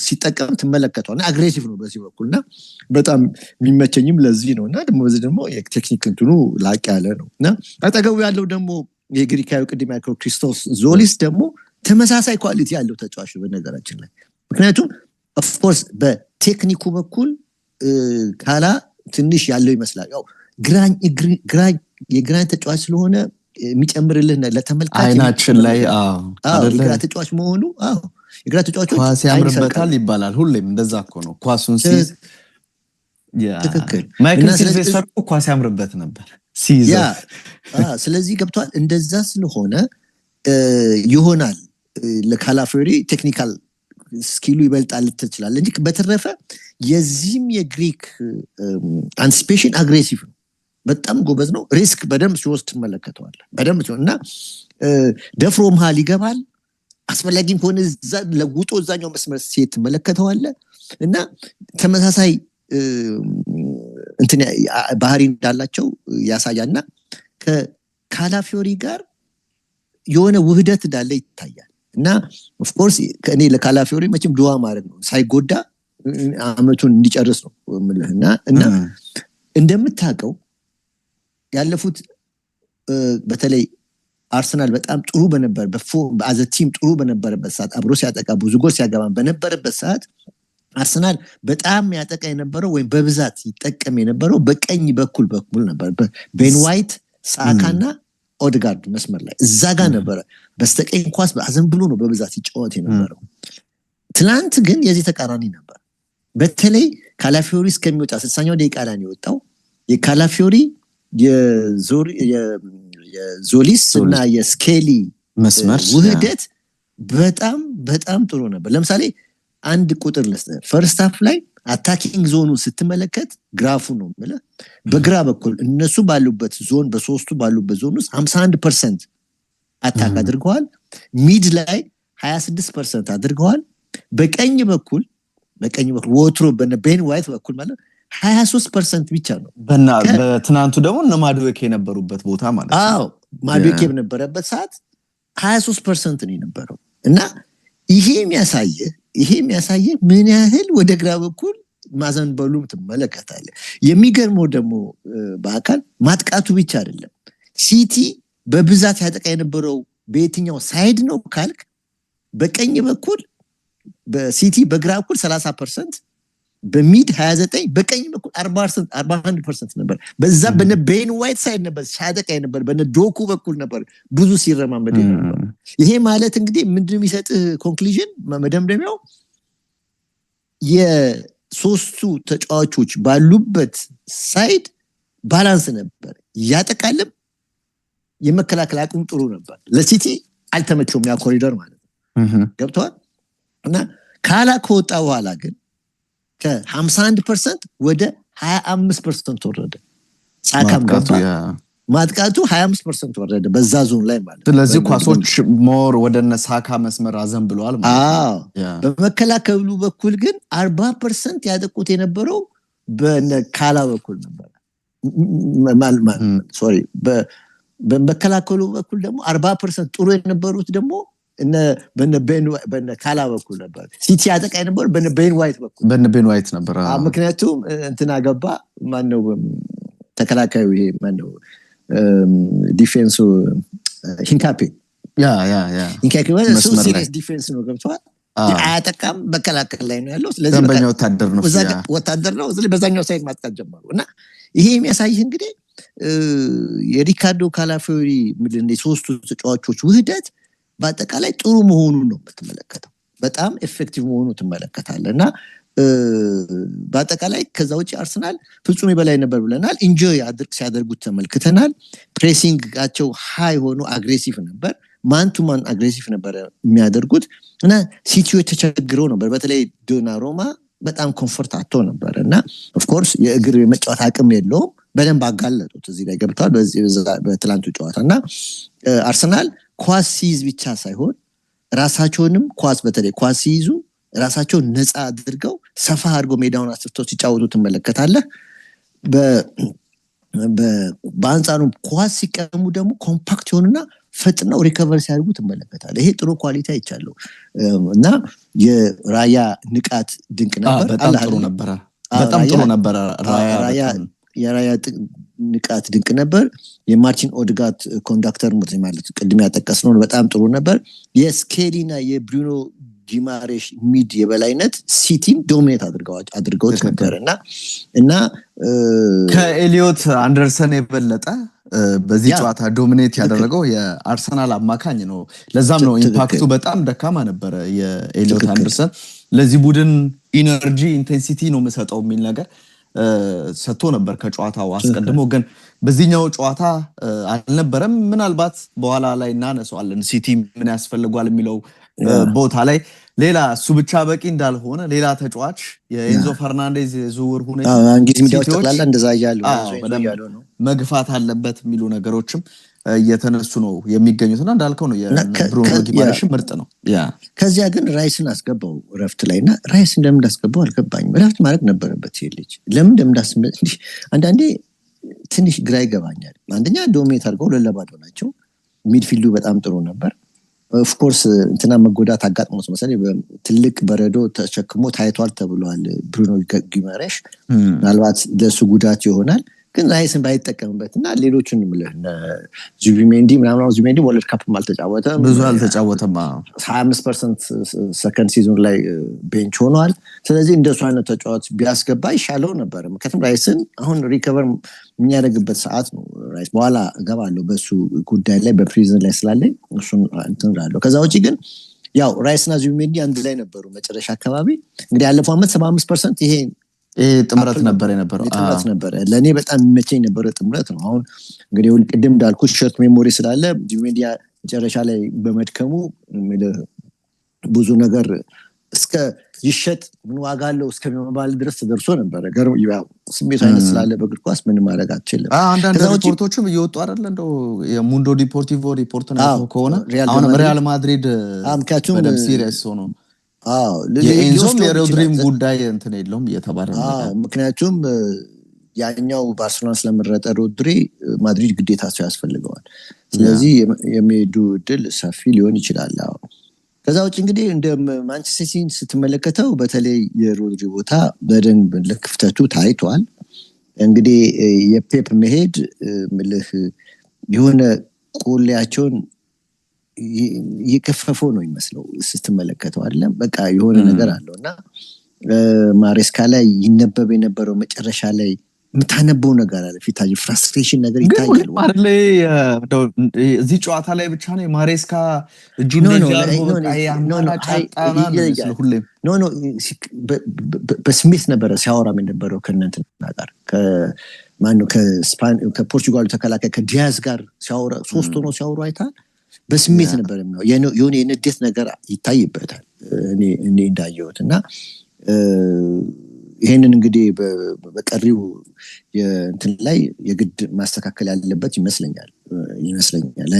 ሲጠቀም ትመለከተዋል። እና አግሬሲቭ ነው በዚህ በኩልና በጣም የሚመቸኝም ለዚህ ነው። እና ደግሞ በዚህ ደግሞ የቴክኒክ እንትኑ ላቅ ያለ ነው። እና አጠገቡ ያለው ደግሞ የግሪካዊ ቅድም ያልከው ክሪስቶስ ዞሊስ ደግሞ ተመሳሳይ ኳሊቲ ያለው ተጫዋች ነው በነገራችን ላይ። ምክንያቱም ኦፍኮርስ በቴክኒኩ በኩል ካላ ትንሽ ያለው ይመስላል። ያው የግራኝ ተጫዋች ስለሆነ የሚጨምርልህ ለተመልካች አይናችን ላይ የግራ ተጫዋች መሆኑ የግራ ተጫዋቾች ኳስ ያምርበታል ይባላል። ሁሌም እንደዛ እኮ ነው። ኳሱን ሲይዝ ትክክል ማይክል ሲልቬስተር ኳስ ያምርበት ነበር ሲይዘው። ስለዚህ ገብቷል። እንደዛ ስለሆነ ይሆናል ለካላፊዮሪ ቴክኒካል ስኪሉ ይበልጣል ትችላለህ እንጂ በተረፈ የዚህም የግሪክ አንቲሲፔሽን አግሬሲቭ ነው። በጣም ጎበዝ ነው። ሪስክ በደንብ ሲወስድ ትመለከተዋለህ። በደንብ ሲሆን እና ደፍሮ መሃል ይገባል። አስፈላጊም ከሆነ ለውጦ እዛኛው መስመር ሲሄድ ትመለከተዋለህ እና ተመሳሳይ እንትን ባህሪ እንዳላቸው ያሳያልና ከካላፊዮሪ ጋር የሆነ ውህደት እንዳለ ይታያል። እና ኦፍኮርስ እኔ ለካላፊዮሪ መቼም ዱዓ ማድረግ ነው ሳይጎዳ አመቱን እንዲጨርስ ነው የምልህና እና እንደምታውቀው ያለፉት በተለይ አርሰናል በጣም ጥሩ በነበር በአዘ ቲም ጥሩ በነበረበት ሰዓት አብሮ ሲያጠቃ ብዙ ጎል ሲያገባ በነበረበት ሰዓት አርሰናል በጣም ያጠቃ የነበረው ወይም በብዛት ይጠቀም የነበረው በቀኝ በኩል ነበር። ቤን ዋይት፣ ሳካና ኦድጋርድ መስመር ላይ እዛ ጋር ነበረ። በስተቀኝ ኳስ በአዘን ብሎ ነው በብዛት ይጫወት የነበረው። ትላንት ግን የዚህ ተቃራኒ ነበር። በተለይ ካላፊዮሪ እስከሚወጣ 60ኛው ደቂቃ ላይ ነው የወጣው። የካላፊዮሪ የዞሊስ እና የስኬሊ መስመር ውህደት በጣም በጣም ጥሩ ነበር። ለምሳሌ አንድ ቁጥር ልስጥህ። ፈርስት ሃፍ ላይ አታኪንግ ዞኑ ስትመለከት ግራፉ ነው ማለት በግራ በኩል እነሱ ባሉበት ዞን በሶስቱ ባሉበት ዞን ውስጥ 51% አታክ አድርገዋል። ሚድ ላይ 26% አድርገዋል። በቀኝ በኩል ወትሮ በቤን ዋይት በኩል ማለት 23% ብቻ ነው። በትናንቱ ደግሞ እነ ማድዌክ የነበሩበት ቦታ ማለት ነው። ማድዌክ የነበረበት ሰዓት 23% ነው የነበረው እና ይሄ የሚያሳየ ምን ያህል ወደ ግራ በኩል ማዘንበሉ ትመለከታለህ። የሚገርመው ደግሞ በአካል ማጥቃቱ ብቻ አይደለም። ሲቲ በብዛት ያጠቃ የነበረው በየትኛው ሳይድ ነው ካልክ በቀኝ በኩል በሲቲ በግራ በኩል 30%፣ በሚድ 29፣ በቀኝ በኩል 41% ነበር። በዛ በነ ቤን ዋይት ሳይድ ነበር ሲያጠቃ የነበር፣ በነ ዶኩ በኩል ነበር ብዙ ሲረማመድ ነበር። ይሄ ማለት እንግዲህ ምንድነው የሚሰጥህ ኮንክሉዥን መደምደሚያው የሶስቱ ተጫዋቾች ባሉበት ሳይድ ባላንስ ነበር። ያጠቃልም የመከላከል አቅም ጥሩ ነበር። ለሲቲ አልተመቸውም ያ ኮሪደር ማለት ነው። ገብቷል። እና ካላ ከወጣ በኋላ ግን ከ51% ወደ 25% ወረደ። ሳካም ገባ። ማጥቃቱ 25% ወረደ በዛ ዞን ላይ ማለት። ስለዚህ ኳሶች ሞር ወደነ ሳካ መስመር አዘን ብለዋል ማለት ነው። በመከላከሉ በኩል ግን 40% ያጠቁት የነበረው በካላ በኩል ነበር። ሶሪ በመከላከሉ በኩል ደግሞ 40% ጥሩ የነበሩት ደግሞ በነ ካላ በኩል ነበር። ሲቲ ያጠቃ የነበረው በቤን ዋይት በኩል ነበር። ምክንያቱም እንትና ገባ ማነው ተከላካዩ ይሄ ማነው ዲፌንሱ ሂንካፔ ሲሪየስ ዲፌንስ ነው ገብቷል። አያጠቃም በከላከል ላይ ነው ያለው። ስለዚህ ደንበኛ ወታደር ነው። ስለዚህ በዛኛው ሳይድ ማጥቃት ጀመሩ እና ይሄ የሚያሳይህ እንግዲህ የሪካርዶ ካላፊዮሪ ምንድነው የሶስቱ ተጫዋቾች ውህደት በአጠቃላይ ጥሩ መሆኑን ነው የምትመለከተው። በጣም ኤፌክቲቭ መሆኑን ትመለከታለህ እና በአጠቃላይ ከዛ ውጭ አርሰናል ፍጹም የበላይ ነበር ብለናል። ኢንጆይ ሲያደርጉት ተመልክተናል። ፕሬሲንጋቸው ሃይ ሆኖ አግሬሲቭ ነበር። ማን ቱ ማን አግሬሲቭ ነበር የሚያደርጉት እና ሲቲዎች ተቸግረው ነበር። በተለይ ዶናሩማ በጣም ኮምፎርት አጥቶ ነበር እና ኦፍ ኮርስ የእግር የመጫወት አቅም የለውም። በደንብ አጋለጡት እዚህ ላይ ገብቷል በትላንቱ ጨዋታ እና አርሰናል ኳስ ሲይዝ ብቻ ሳይሆን ራሳቸውንም ኳስ በተለይ ኳስ ሲይዙ ራሳቸው ነፃ አድርገው ሰፋ አድርገው ሜዳውን አስፍተው ሲጫወቱ ትመለከታለህ። በአንጻሩ ኳስ ሲቀሙ ደግሞ ኮምፓክት ይሆኑና ፈጥነው ሪከቨር ሲያደርጉ ትመለከታለህ። ይሄ ጥሩ ኳሊቲ አይቻለሁ እና የራያ ንቃት ድንቅ ነበር። በጣም ጥሩ ነበር። የራያ ንቃት ድንቅ ነበር። የማርቲን ኦድጋት ኮንዳክተር ማለት ቅድም ያጠቀስነው በጣም ጥሩ ነበር። የስኬሊና የብሩኖ ጊማሬሽ ሚድ የበላይነት ሲቲም ዶሚኔት አድርገውት ነበር እና ከኤሊዮት አንደርሰን የበለጠ በዚህ ጨዋታ ዶሚኔት ያደረገው የአርሰናል አማካኝ ነው። ለዛም ነው ኢምፓክቱ በጣም ደካማ ነበር። የኤሊዮት አንደርሰን ለዚህ ቡድን ኢነርጂ ኢንቴንሲቲ ነው መሰጠው የሚል ነገር ሰጥቶ ነበር ከጨዋታው አስቀድሞ። ግን በዚህኛው ጨዋታ አልነበረም። ምናልባት በኋላ ላይ እናነሳዋለን ሲቲ ምን ያስፈልጓል የሚለው ቦታ ላይ ሌላ እሱ ብቻ በቂ እንዳልሆነ ሌላ ተጫዋች የኤንዞ ፈርናንዴዝ የዝውውር ሁኔታ መግፋት አለበት የሚሉ ነገሮችም እየተነሱ ነው የሚገኙትና እንዳልከው ነው የብሩኖ ጊማሬሽ ምርጥ ነው። ከዚያ ግን ራይስን አስገባው ረፍት ላይና ራይስ እንደምን እንዳስገባው አልገባኝም። ረፍት ማድረግ ነበረበት ይሄ ልጅ ለምን እንደምዳስመጥ አንዳንዴ ትንሽ ግራ ይገባኛል። አንደኛ ዶሚኔት አድርገው ለለባዶ ናቸው። ሚድፊልዱ በጣም ጥሩ ነበር። ኦፍ ኮርስ እንትና መጎዳት አጋጥሞት መሰለኝ ትልቅ በረዶ ተሸክሞ ታይቷል ተብሏል ብሩኖ ጊማሬሽ። ምናልባት ለሱ ጉዳት ይሆናል። ግን ራይስን ባይጠቀምበትና ሌሎችን ዙቢሜንዲ ዙቢሜንዲ ወርልድ ካፕ አልተጫወተም፣ ብዙ አልተጫወተም። 25% ሰከንድ ሲዝን ላይ ቤንች ሆኗል። ስለዚህ እንደሱ አይነት ተጫዋች ቢያስገባ ይሻለው ነበር። ምክንያቱም ራይስን አሁን ሪከቨር የሚያደርግበት ሰዓት ነው። ራይስ በኋላ እገባለሁ በሱ ጉዳይ ላይ በፕሪዝን ላይ ስላለኝ እሱን እንትን እላለሁ። ከዛ ውጪ ግን ያው ራይስና ዙቢሜንዲ አንድ ላይ ነበሩ መጨረሻ አካባቢ። እንግዲህ ያለፈው ዓመት 75% ይሄ ጥምረት ነበር የነበረው። ጥምረት ነበር ለኔ በጣም የሚመቸኝ ነበር ጥምረት ነው። አሁን እንግዲህ ቅድም እንዳልኩ ሾርት ሜሞሪ ስላለ ዙቢሜንዲ መጨረሻ ላይ በመድከሙ ብዙ ነገር እስከ ይሸጥ ምን ዋጋ አለው እስከሚባል ድረስ ተደርሶ ነበር። ያው ስሜቱ አይነት ስላለ በእግር ኳስ ምን ማድረግ አትችልም። አንዳንድ ሪፖርቶችም እየወጡ አይደል እንደው የሙንዶ ዲፖርቲቮ ሪፖርት ነው ከሆነ አሁን ሪያል ማድሪድ በደም ሲሪየስ ሆኖ የኤንዞም የሮድሪም ጉዳይ እንትን የለውም እየተባለ ነው። ምክንያቱም ያኛው ባርሴሎና ስለመረጠ ሮድሪ ማድሪድ ግዴታቸው ያስፈልገዋል። ስለዚህ የሚሄዱ እድል ሰፊ ሊሆን ይችላል። ከዛ ውጭ እንግዲህ እንደ ማንቸስተር ሲቲን ስትመለከተው በተለይ የሮድሪ ቦታ በደንብ ለክፍተቱ ታይቷል። እንግዲህ የፔፕ መሄድ ምልህ የሆነ ቁልያቸውን እየከፈፈው ነው ይመስለው ስትመለከተው አይደለም። በቃ የሆነ ነገር አለው እና ማሬስካ ላይ ይነበብ የነበረው መጨረሻ ላይ የምታነበው ነገር አለ። ፊታጅ ፍራስትሬሽን ነገር ይታያል። እዚህ ጨዋታ ላይ ብቻ ነው ማሬስካ እጁን በስሜት ነበረ ሲያወራም የነበረው ከእነንትና ጋር ከፖርቹጋሉ ተከላካይ ከዲያዝ ጋር ሲያወራ ሶስት ሆኖ ሲያወሩ አይታል። በስሜት ነበር የሆነ የንዴት ነገር ይታይበታል እኔ እንዳየሁት እና ይሄንን እንግዲህ በቀሪው እንትን ላይ የግድ ማስተካከል ያለበት ይመስለኛል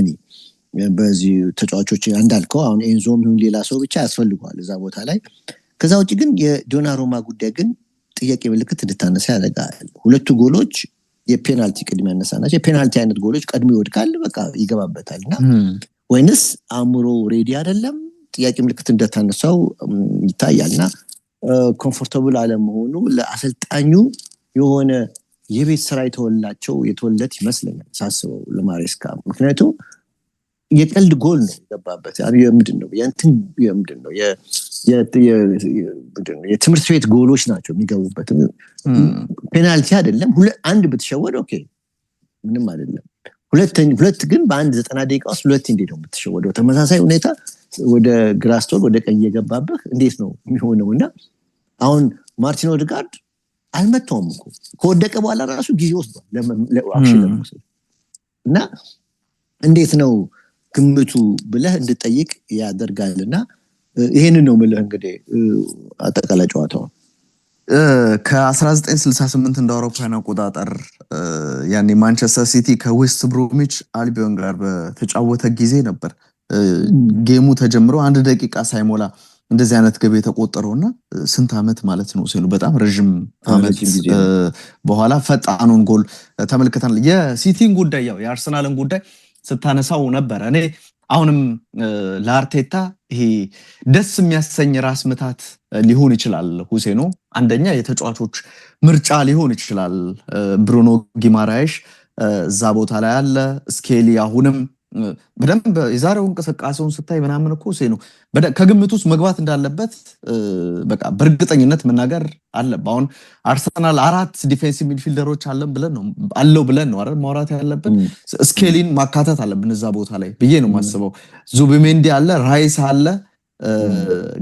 እኔ በዚህ ተጫዋቾች እንዳልከው አሁን ኤንዞም ይሁን ሌላ ሰው ብቻ ያስፈልገዋል እዛ ቦታ ላይ። ከዛ ውጪ ግን የዶናሩማ ጉዳይ ግን ጥያቄ ምልክት እንድታነሳ ያደርጋል። ሁለቱ ጎሎች የፔናልቲ ቅድም ያነሳ ናቸው። የፔናልቲ አይነት ጎሎች ቀድሞ ይወድቃል፣ በቃ ይገባበታልና ወይንስ አእምሮ ሬዲ አይደለም ጥያቄ ምልክት እንደታነሳው ይታያልና ኮምፎርታብል አለመሆኑ ለአሰልጣኙ የሆነ የቤት ስራ የተወለት ይመስለኛል ሳስበው ለማሬስካ። ምክንያቱም የቀልድ ጎል ነው የገባበት። ምንድነው የትምህርት ቤት ጎሎች ናቸው የሚገቡበት። ፔናልቲ አይደለም። አንድ ብትሸወድ ኦኬ ምንም አይደለም። ሁለት ግን በአንድ 90 ደቂቃ ውስጥ ሁለት እንዴት ነው የምትሸወደው? ተመሳሳይ ሁኔታ ወደ ግራስቶል ወደ ቀኝ የገባብህ እንዴት ነው የሚሆነውና አሁን ማርቲን ኦዴጋርድ አልመታውም እኮ ከወደቀ በኋላ ራሱ ጊዜ ወስዷል ለአክሽን ለመውሰድ እና እንዴት ነው ግምቱ ብለህ እንድጠይቅ ያደርጋልና ይሄንን ነው የምልህ። እንግዲህ አጠቃላይ ጨዋታው ከ1968 እንደ አውሮፓውያን አቆጣጠር ያኔ ማንቸስተር ሲቲ ከዌስት ብሮሚች አልቢዮን ጋር በተጫወተ ጊዜ ነበር ጌሙ ተጀምሮ 1 ደቂቃ ሳይሞላ እንደዚህ አይነት ግብ የተቆጠረውና ስንት አመት ማለት ነው ሲሉ በጣም ረጅም አመት በኋላ ፈጣኑን ጎል ተመልክተናል። የሲቲን ጉዳይ ያው የአርሰናልን ጉዳይ ስታነሳው ነበር። እኔ አሁንም ለአርቴታ ይሄ ደስ የሚያሰኝ ራስ ምታት ሊሆን ይችላል ሁሴኖ። አንደኛ የተጫዋቾች ምርጫ ሊሆን ይችላል። ብሩኖ ጊማራይሽ እዛ ቦታ ላይ አለ። ስኬሊ አሁንም በደንብ የዛሬው እንቅስቃሴውን ስታይ ምናምን እኮ ሁሴኖ ከግምት ውስጥ መግባት እንዳለበት በቃ በእርግጠኝነት መናገር አለበት። አሁን አርሰናል 4 ዲፌንሲቭ ሚድፊልደሮች አለው ብለን ነው አይደል ማውራት ያለብን። ስኬሊን ማካተት አለብን እዛ ቦታ ላይ ብዬ ነው የማስበው። ዙቢሜንዲ አለ፣ ራይስ አለ፣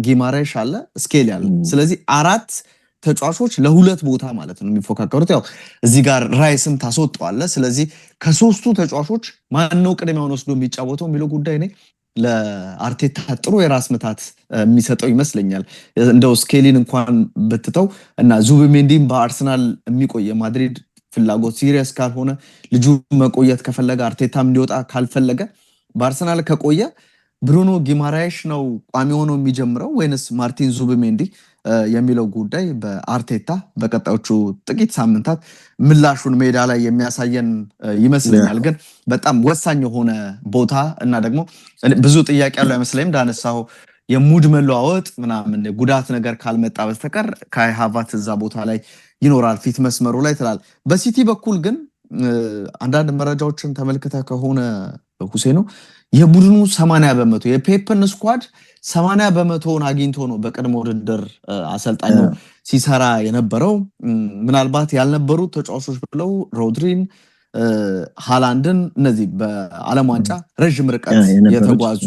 ጊማራይሽ አለ፣ ስኬሊ አለ። ስለዚህ 4 ተጫዋቾች ለሁለት ቦታ ማለት ነው የሚፎካከሩት። ያው እዚህ ጋር ራይስም ታስወጣዋለ። ስለዚህ ከሶስቱ ተጫዋቾች ማንነው ቅድሚያውን ወስዶ የሚጫወተው የሚለው ጉዳይ ነው ለአርቴታ ጥሩ የራስ ምታት የሚሰጠው ይመስለኛል። እንደው ስኬሊን እንኳን በትተው እና ዙቢሜንዲም በአርሰናል የሚቆይ የማድሪድ ፍላጎት ሲሪየስ ካልሆነ ልጁ መቆየት ከፈለገ አርቴታም እንዲወጣ ካልፈለገ በአርሰናል ከቆየ ብሩኖ ጊማራይሽ ነው ቋሚ ሆኖ የሚጀምረው ወይንስ ማርቲን ዙቢሜንዲ የሚለው ጉዳይ በአርቴታ በቀጣዮቹ ጥቂት ሳምንታት ምላሹን ሜዳ ላይ የሚያሳየን ይመስለኛል። ግን በጣም ወሳኝ የሆነ ቦታ እና ደግሞ ብዙ ጥያቄ ያለው አይመስለኝም። እንዳነሳው የሙድ መለዋወጥ ምናምን ጉዳት ነገር ካልመጣ በስተቀር ካይ ሃቨርትዝ እዛ ቦታ ላይ ይኖራል ፊት መስመሩ ላይ ትላል። በሲቲ በኩል ግን አንዳንድ መረጃዎችን ተመልክተ ከሆነ ሁሴኖ የቡድኑ 80% የፔፕን ስኳድ 80%ን አግኝቶ ነው በቅድመ ውድድር አሰልጣኙ ሲሰራ የነበረው። ምናልባት ያልነበሩት ተጫዋቾች ብለው ሮድሪን፣ ሃላንድን እነዚህ በዓለም ዋንጫ ረጅም ርቀት የተጓዙ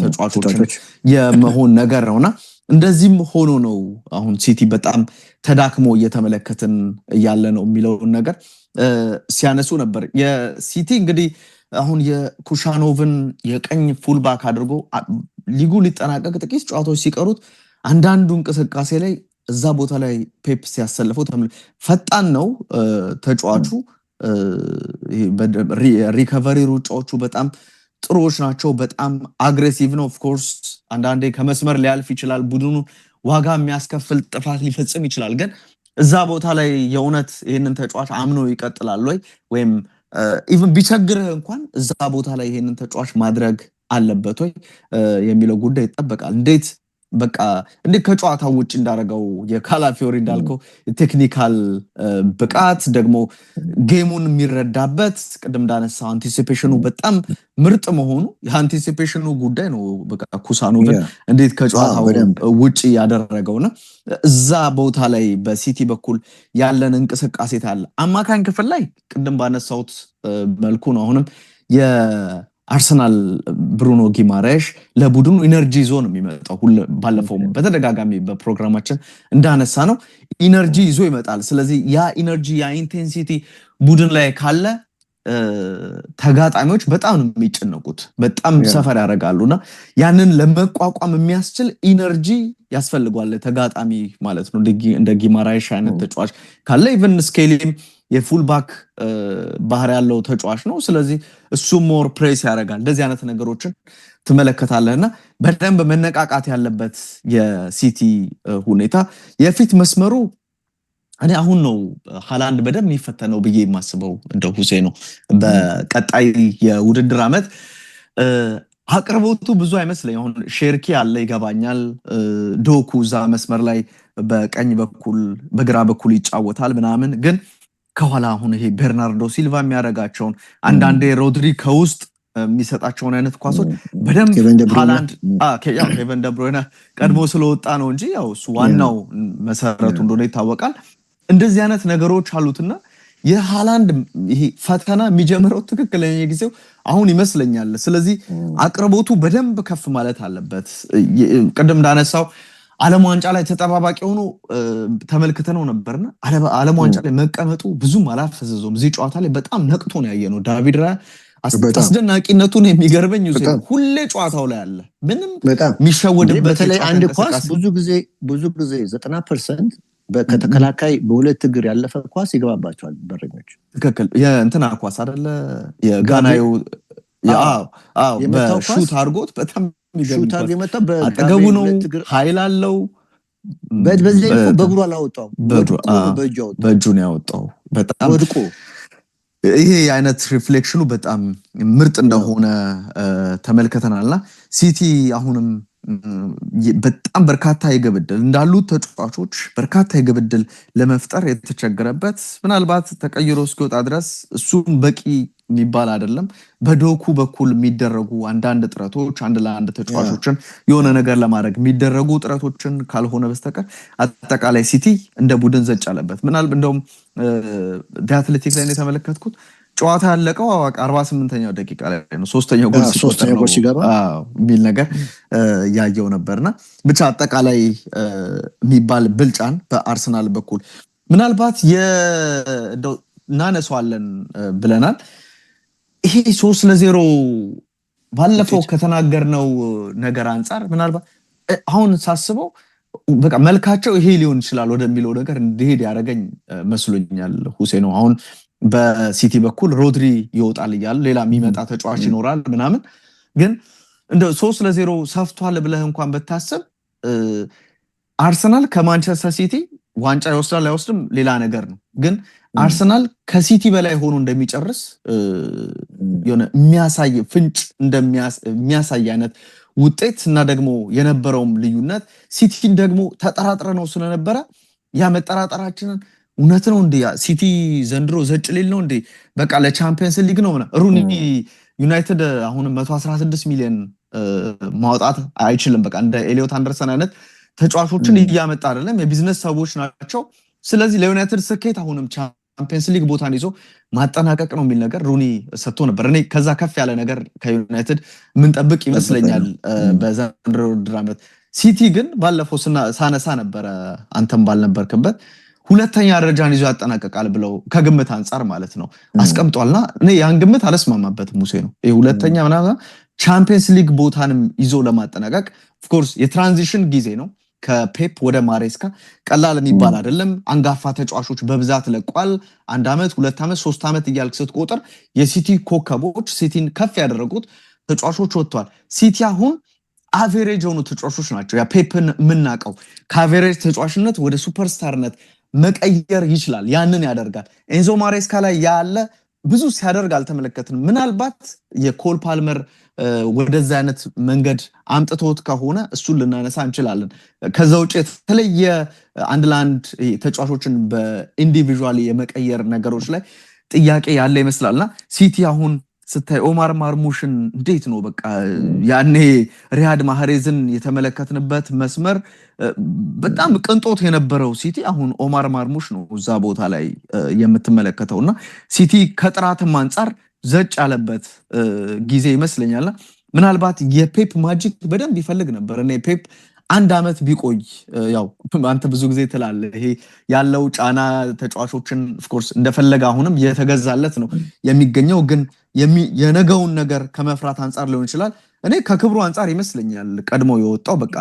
ተጫዋቾች የመሆን ነገር ነውና እንደዚህም ሆኖ ነው አሁን ሲቲ በጣም ተዳክሞ እየተመለከትን እያለ ነው የሚለውን ነገር ሲያነሱ ነበር። የሲቲ እንግዲህ አሁን የኩሻኖቭን የቀኝ ፉልባክ አድርጎ ሊጉ ሊጠናቀቅ ጥቂት ጨዋታዎች ሲቀሩት አንዳንዱ እንቅስቃሴ ላይ እዛ ቦታ ላይ ፔፕ ሲያሰልፈው ፈጣን ነው ተጫዋቹ። ሪከቨሪ ሩጫዎቹ በጣም ጥሩዎች ናቸው። በጣም አግሬሲቭ ነው። ኦፍ ኮርስ አንዳንዴ ከመስመር ሊያልፍ ይችላል። ቡድኑ ዋጋ የሚያስከፍል ጥፋት ሊፈጽም ይችላል። ግን እዛ ቦታ ላይ የእውነት ይህንን ተጫዋች አምኖ ይቀጥላል ወይም ኢቭን ቢቸግርህ እንኳን እዛ ቦታ ላይ ይሄንን ተጫዋች ማድረግ አለበት ወይ የሚለው ጉዳይ ይጠበቃል። እንዴት ከጨዋታው ውጭ እንዳደረገው የካላፊዮሪ እንዳልከው ቴክኒካል ብቃት ደግሞ ጌሙን የሚረዳበት ቅድም እንዳነሳው አንቲሲፔሽኑ በጣም ምርጥ መሆኑ የአንቲሲፔሽኑ ጉዳይ ነው። በቃ ኩሳኖቭን እንዴት ከጨዋታው ውጭ ያደረገውና እዛ ቦታ ላይ በሲቲ በኩል ያለን እንቅስቃሴ ታለ አማካኝ ክፍል ላይ ቅድም ባነሳውት መልኩ ነው። አሁንም አርሰናል ብሩኖ ጊማራይሽ ለቡድኑ ኢነርጂ ይዞ ነው የሚመጣው። ባለፈው በተደጋጋሚ በፕሮግራማችን እንዳነሳ ነው ኢነርጂ ይዞ ይመጣል። ስለዚህ ያ ኢነርጂ ያ ኢንቴንሲቲ ቡድን ላይ ካለ ተጋጣሚዎች በጣም ነው የሚጨነቁት፣ በጣም ሰፈር ያደርጋሉና ያንን ለመቋቋም የሚያስችል ኢነርጂ ያስፈልጋል ተጋጣሚ ማለት ነው። እንደ ጊማራይሽ አይነት ተጫዋች ካለ ኢቭን ስኬሊም የፉልባክ ባህር ያለው ተጫዋች ነው። ስለዚህ እሱ ሞር ፕሬስ ያደርጋል። እንደዚህ አይነት ነገሮችን ትመለከታለህና በደንብ መነቃቃት ያለበት የሲቲ ሁኔታ የፊት መስመሩ እኔ አሁን ነው ሃላንድ በደንብ የሚፈተነው ብዬ የማስበው እንደ ሁሴኖ በቀጣይ የውድድር ዓመት አቅርቦቱ ብዙ አይመስለኝ። አሁን ሼርኪ አለ ይገባኛል። ዶኩ እዛ መስመር ላይ በቀኝ በኩል በግራ በኩል ይጫወታል ምናምን ግን ከኋላ አሁን ይሄ ቤርናርዶ ሲልቫ የሚያደርጋቸውን አንዳንዴ ሮድሪ ከውስጥ የሚሰጣቸውን አይነት ኳሶች በደንብ ሃላንድ ኬቨን ደ ብሩይነ ቀድሞ ስለወጣ ነው እንጂ ያው እሱ ዋናው መሰረቱ እንደሆነ ይታወቃል። እንደዚህ አይነት ነገሮች አሉትና የሃላንድ ይሄ ፈተና የሚጀምረው ትክክለኛ ጊዜው አሁን ይመስለኛል። ስለዚህ አቅርቦቱ በደንብ ከፍ ማለት አለበት። ቅድም እንዳነሳው ዓለም ዋንጫ ላይ ተጠባባቂ ሆኖ ተመልክተነው ነበርና ዓለም ዋንጫ ላይ መቀመጡ ብዙም አላፈዘዘውም። እዚህ ጨዋታ ላይ በጣም ነቅቶ ነው ያየነው። ዳቪድ ራያ አስደናቂነቱን የሚገርመኝ ሁሌ ጨዋታው ላይ አለ። ምንም የሚሸወድበት በተለይ አንድ ኳስ ብዙ ጊዜ 90% ከተከላካይ በሁለት እግር ያለፈ ኳስ ይገባባቸዋል በረኞች። ትክክል። የእንትና ኳስ አይደለ የጋናዩ በሹት አድርጎት በጣም ሹት አድርጎ የመጣው አጠገቡ ነው፣ ኃይል አለው። በዚህ እኮ በእግሩ አላወጣው፣ በእጁ ነው ያወጣው። በጣም ወድቆ ይሄ አይነት ሪፍሌክሽኑ በጣም ምርጥ እንደሆነ ተመልክተናልና ሲቲ አሁንም በጣም በርካታ የግብ ዕድል እንዳሉት ተጫዋቾች በርካታ የግብ ዕድል ለመፍጠር የተቸገረበት ምናልባት ተቀይሮ እስኪወጣ ድረስ እሱም በቂ የሚባል አይደለም። በዶኩ በኩል የሚደረጉ አንዳንድ ጥረቶች አንድ ለአንድ ተጫዋቾችን የሆነ ነገር ለማድረግ የሚደረጉ ጥረቶችን ካልሆነ በስተቀር አጠቃላይ ሲቲ እንደ ቡድን ዘጭ አለበት። ምናልባት እንደውም አትሌቲክ ላይ የተመለከትኩት ጨዋታ ያለቀው 48ኛው ደቂቃ ላይ ነው። ሶስተኛው ጎል ሲገባ የሚል ነገር ያየው ነበርና ብቻ አጠቃላይ የሚባል ብልጫን በአርሰናል በኩል ምናልባት እናነሳዋለን ብለናል። ይሄ 3-0 ባለፈው ከተናገርነው ነገር አንፃር ምናልባት አሁን ሳስበው በቃ መልካቸው ይሄ ሊሆን ይችላል ወደሚለው ነገር እንዲሄድ ያደረገኝ መስሎኛል። ሁሴን ነው አሁን በሲቲ በኩል ሮድሪ ይወጣል እያለ ሌላ የሚመጣ ተጫዋች ይኖራል ምናምን፣ ግን እንደ 3-0 ሰፍቷል ብለህ እንኳን ብታስብ አርሰናል ከማንቸስተር ሲቲ ዋንጫ ይወስዳል አይወስድም ሌላ ነገር ነው። ግን አርሰናል ከሲቲ በላይ ሆኖ እንደሚጨርስ የሆነ የሚያሳይ ፍንጭ የሚያሳይ አይነት ውጤት እና ደግሞ የነበረውም ልዩነት ሲቲን ደግሞ ተጠራጥረ ነው ስለነበረ ያ መጠራጠራችንን እውነት ነው እንዴ ሲቲ ዘንድሮ ዘጭ ሊል ነው እንዴ በቃ ለቻምፒየንስ ሊግ ነው ሩኒ ዩናይትድ አሁን 116 ሚሊዮን ማውጣት አይችልም። በቃ እንደ ኤሊዮት አንደርሰን አይነት ተጫዋቾችን እያመጣ አይደለም፣ የቢዝነስ ሰዎች ናቸው። ስለዚህ ለዩናይትድ ስኬት አሁንም ቻምፒየንስ ሊግ ቦታን ይዞ ማጠናቀቅ ነው የሚል ነገር ሩኒ ሰጥቶ ነበር። እኔ ከዛ ከፍ ያለ ነገር ከዩናይትድ ምንጠብቅ ይመስለኛል በዘንድሮ ድራመት። ሲቲ ግን ባለፈው ሳነሳ ነበረ አንተም ባልነበርክበት ሁለተኛ ደረጃን ይዞ ያጠናቀቃል ብለው ከግምት አንፃር ማለት ነው አስቀምጧልና እኔ ያን ግምት አልስማማበትም። ሙሴ ነው ይሄ ሁለተኛ ምናምን ቻምፒየንስ ሊግ ቦታንም ይዞ ለማጠናቀቅ ኦፍ ኮርስ የትራንዚሽን ጊዜ ነው። ከፔፕ ወደ ማሬስካ ቀላል የሚባል አይደለም። አንጋፋ ተጫዋቾች በብዛት ለቋል። 1 ዓመት 2 ዓመት 3 ዓመት እያልክ ስትቆጥር የሲቲ ኮከቦች ሲቲን ከፍ ያደረጉት ተጫዋቾች ወጥቷል። ሲቲ አሁን አቨሬጅ የሆኑ ተጫዋቾች ናቸው። ያ ፔፕን የምናውቀው ከአቨሬጅ ተጫዋችነት ወደ ሱፐርስታርነት መቀየር ይችላል። ያንን ያደርጋል። ኤንዞ ማሬስካ ላይ ያለ ብዙ ሲያደርግ አልተመለከትንም። ምናልባት የኮል ፓልመር ወደዛ አይነት መንገድ አምጥቶት ከሆነ እሱን ልናነሳ እንችላለን። ከዛ ውጭ የተለየ አንድ ለአንድ ተጫዋቾችን በኢንዲቪዥዋሊ የመቀየር ነገሮች ላይ ጥያቄ ያለ ይመስላልና ሲቲ አሁን ስታይ ኦማር ማርሙሽን እንዴት ነው በቃ ያኔ ሪያድ ማህሬዝን የተመለከትንበት መስመር በጣም ቅንጦት የነበረው ሲቲ አሁን ኦማር ማርሙሽ ነው እዛ ቦታ ላይ የምትመለከተውና ሲቲ ከጥራትም አንፃር ዘጭ ያለበት ጊዜ ይመስለኛልና ምናልባት የፔፕ ማጂክ በደንብ ይፈልግ ነበር። እኔ ፔፕ 1 ዓመት ቢቆይ ያው አንተ ብዙ ጊዜ ትላለህ ይሄ ያለው ጫና ተጫዋቾችን ኦፍ ኮርስ እንደፈለገ አሁንም የተገዛለት ነው የሚገኘው፣ ግን የነገውን ነገር ከመፍራት አንፃር ሊሆን ይችላል። እኔ ከክብሩ አንፃር ይመስለኛል ቀድሞ የወጣው በቃ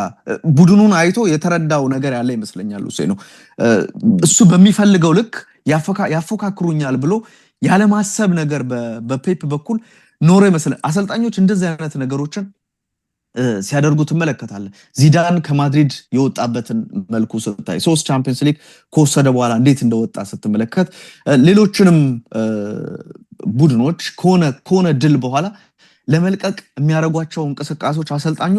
ቡድኑን አይቶ የተረዳው ነገር ያለ ይመስለኛል። ነው እሱ በሚፈልገው ልክ ያፎካክሩኛል ብሎ ያለማሰብ ነገር በፔፕ በኩል ኖሮ ይመስላል። አሰልጣኞች እንደዚህ አይነት ነገሮችን ሲያደርጉ ትመለከታለህ። ዚዳን ከማድሪድ የወጣበትን መልኩ ስታይ 3 ቻምፒየንስ ሊግ ከወሰደ በኋላ እንዴት እንደወጣ ስትመለከት ሌሎችንም ቡድኖች ከሆነ ድል በኋላ ለመልቀቅ የሚያደርጓቸው እንቅስቃሴዎች አሰልጣኙ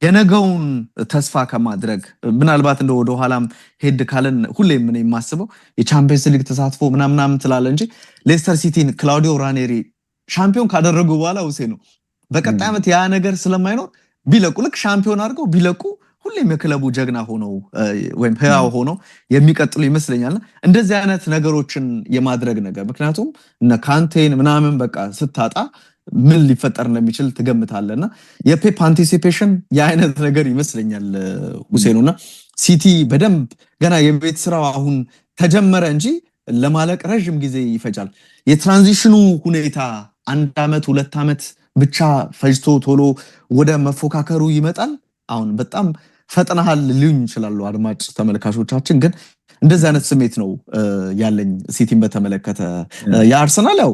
የነገውን ተስፋ ከማድረግ ምናልባት እንደ ወደ ኋላም ሄድ ካለን ሁሌም ምን የማስበው የቻምፒየንስ ሊግ ተሳትፎ ምናምን ትላለ እንጂ ሌስተር ሲቲን ክላውዲዮ ራኔሪ ሻምፒዮን ካደረጉ በኋላ ነው በቀጣይ ዓመት ያ ነገር ስለማይኖር ቢለቁ ልክ ሻምፒዮን አድርገው ቢለቁ ሁሌም የክለቡ ጀግና ሆነው ወይም ህያው ሆነው የሚቀጥሉ ይመስለኛልና እንደዚህ አይነት ነገሮችን የማድረግ ነገር ምክንያቱም እነ ካንቴን ምናምን በቃ ስታጣ ምን ሊፈጠር እንደሚችል ትገምታለና የፔፕ አንቲሲፔሽን የአይነት ነገር ይመስለኛል ሁሴኑና ሲቲ በደንብ ገና የቤት ስራው አሁን ተጀመረ እንጂ ለማለቅ ረጅም ጊዜ ይፈጃል። የትራንዚሽኑ ሁኔታ 1 ዓመት 2 ዓመት ብቻ ፈጅቶ ቶሎ ወደ መፎካከሩ ይመጣል። አሁን በጣም ፈጥነሃል ሊሉኝ ይችላሉ አድማጭ ተመልካቾቻችን፣ ግን እንደዚህ አይነት ስሜት ነው ያለኝ ሲቲን በተመለከተ። የአርሰናል ያው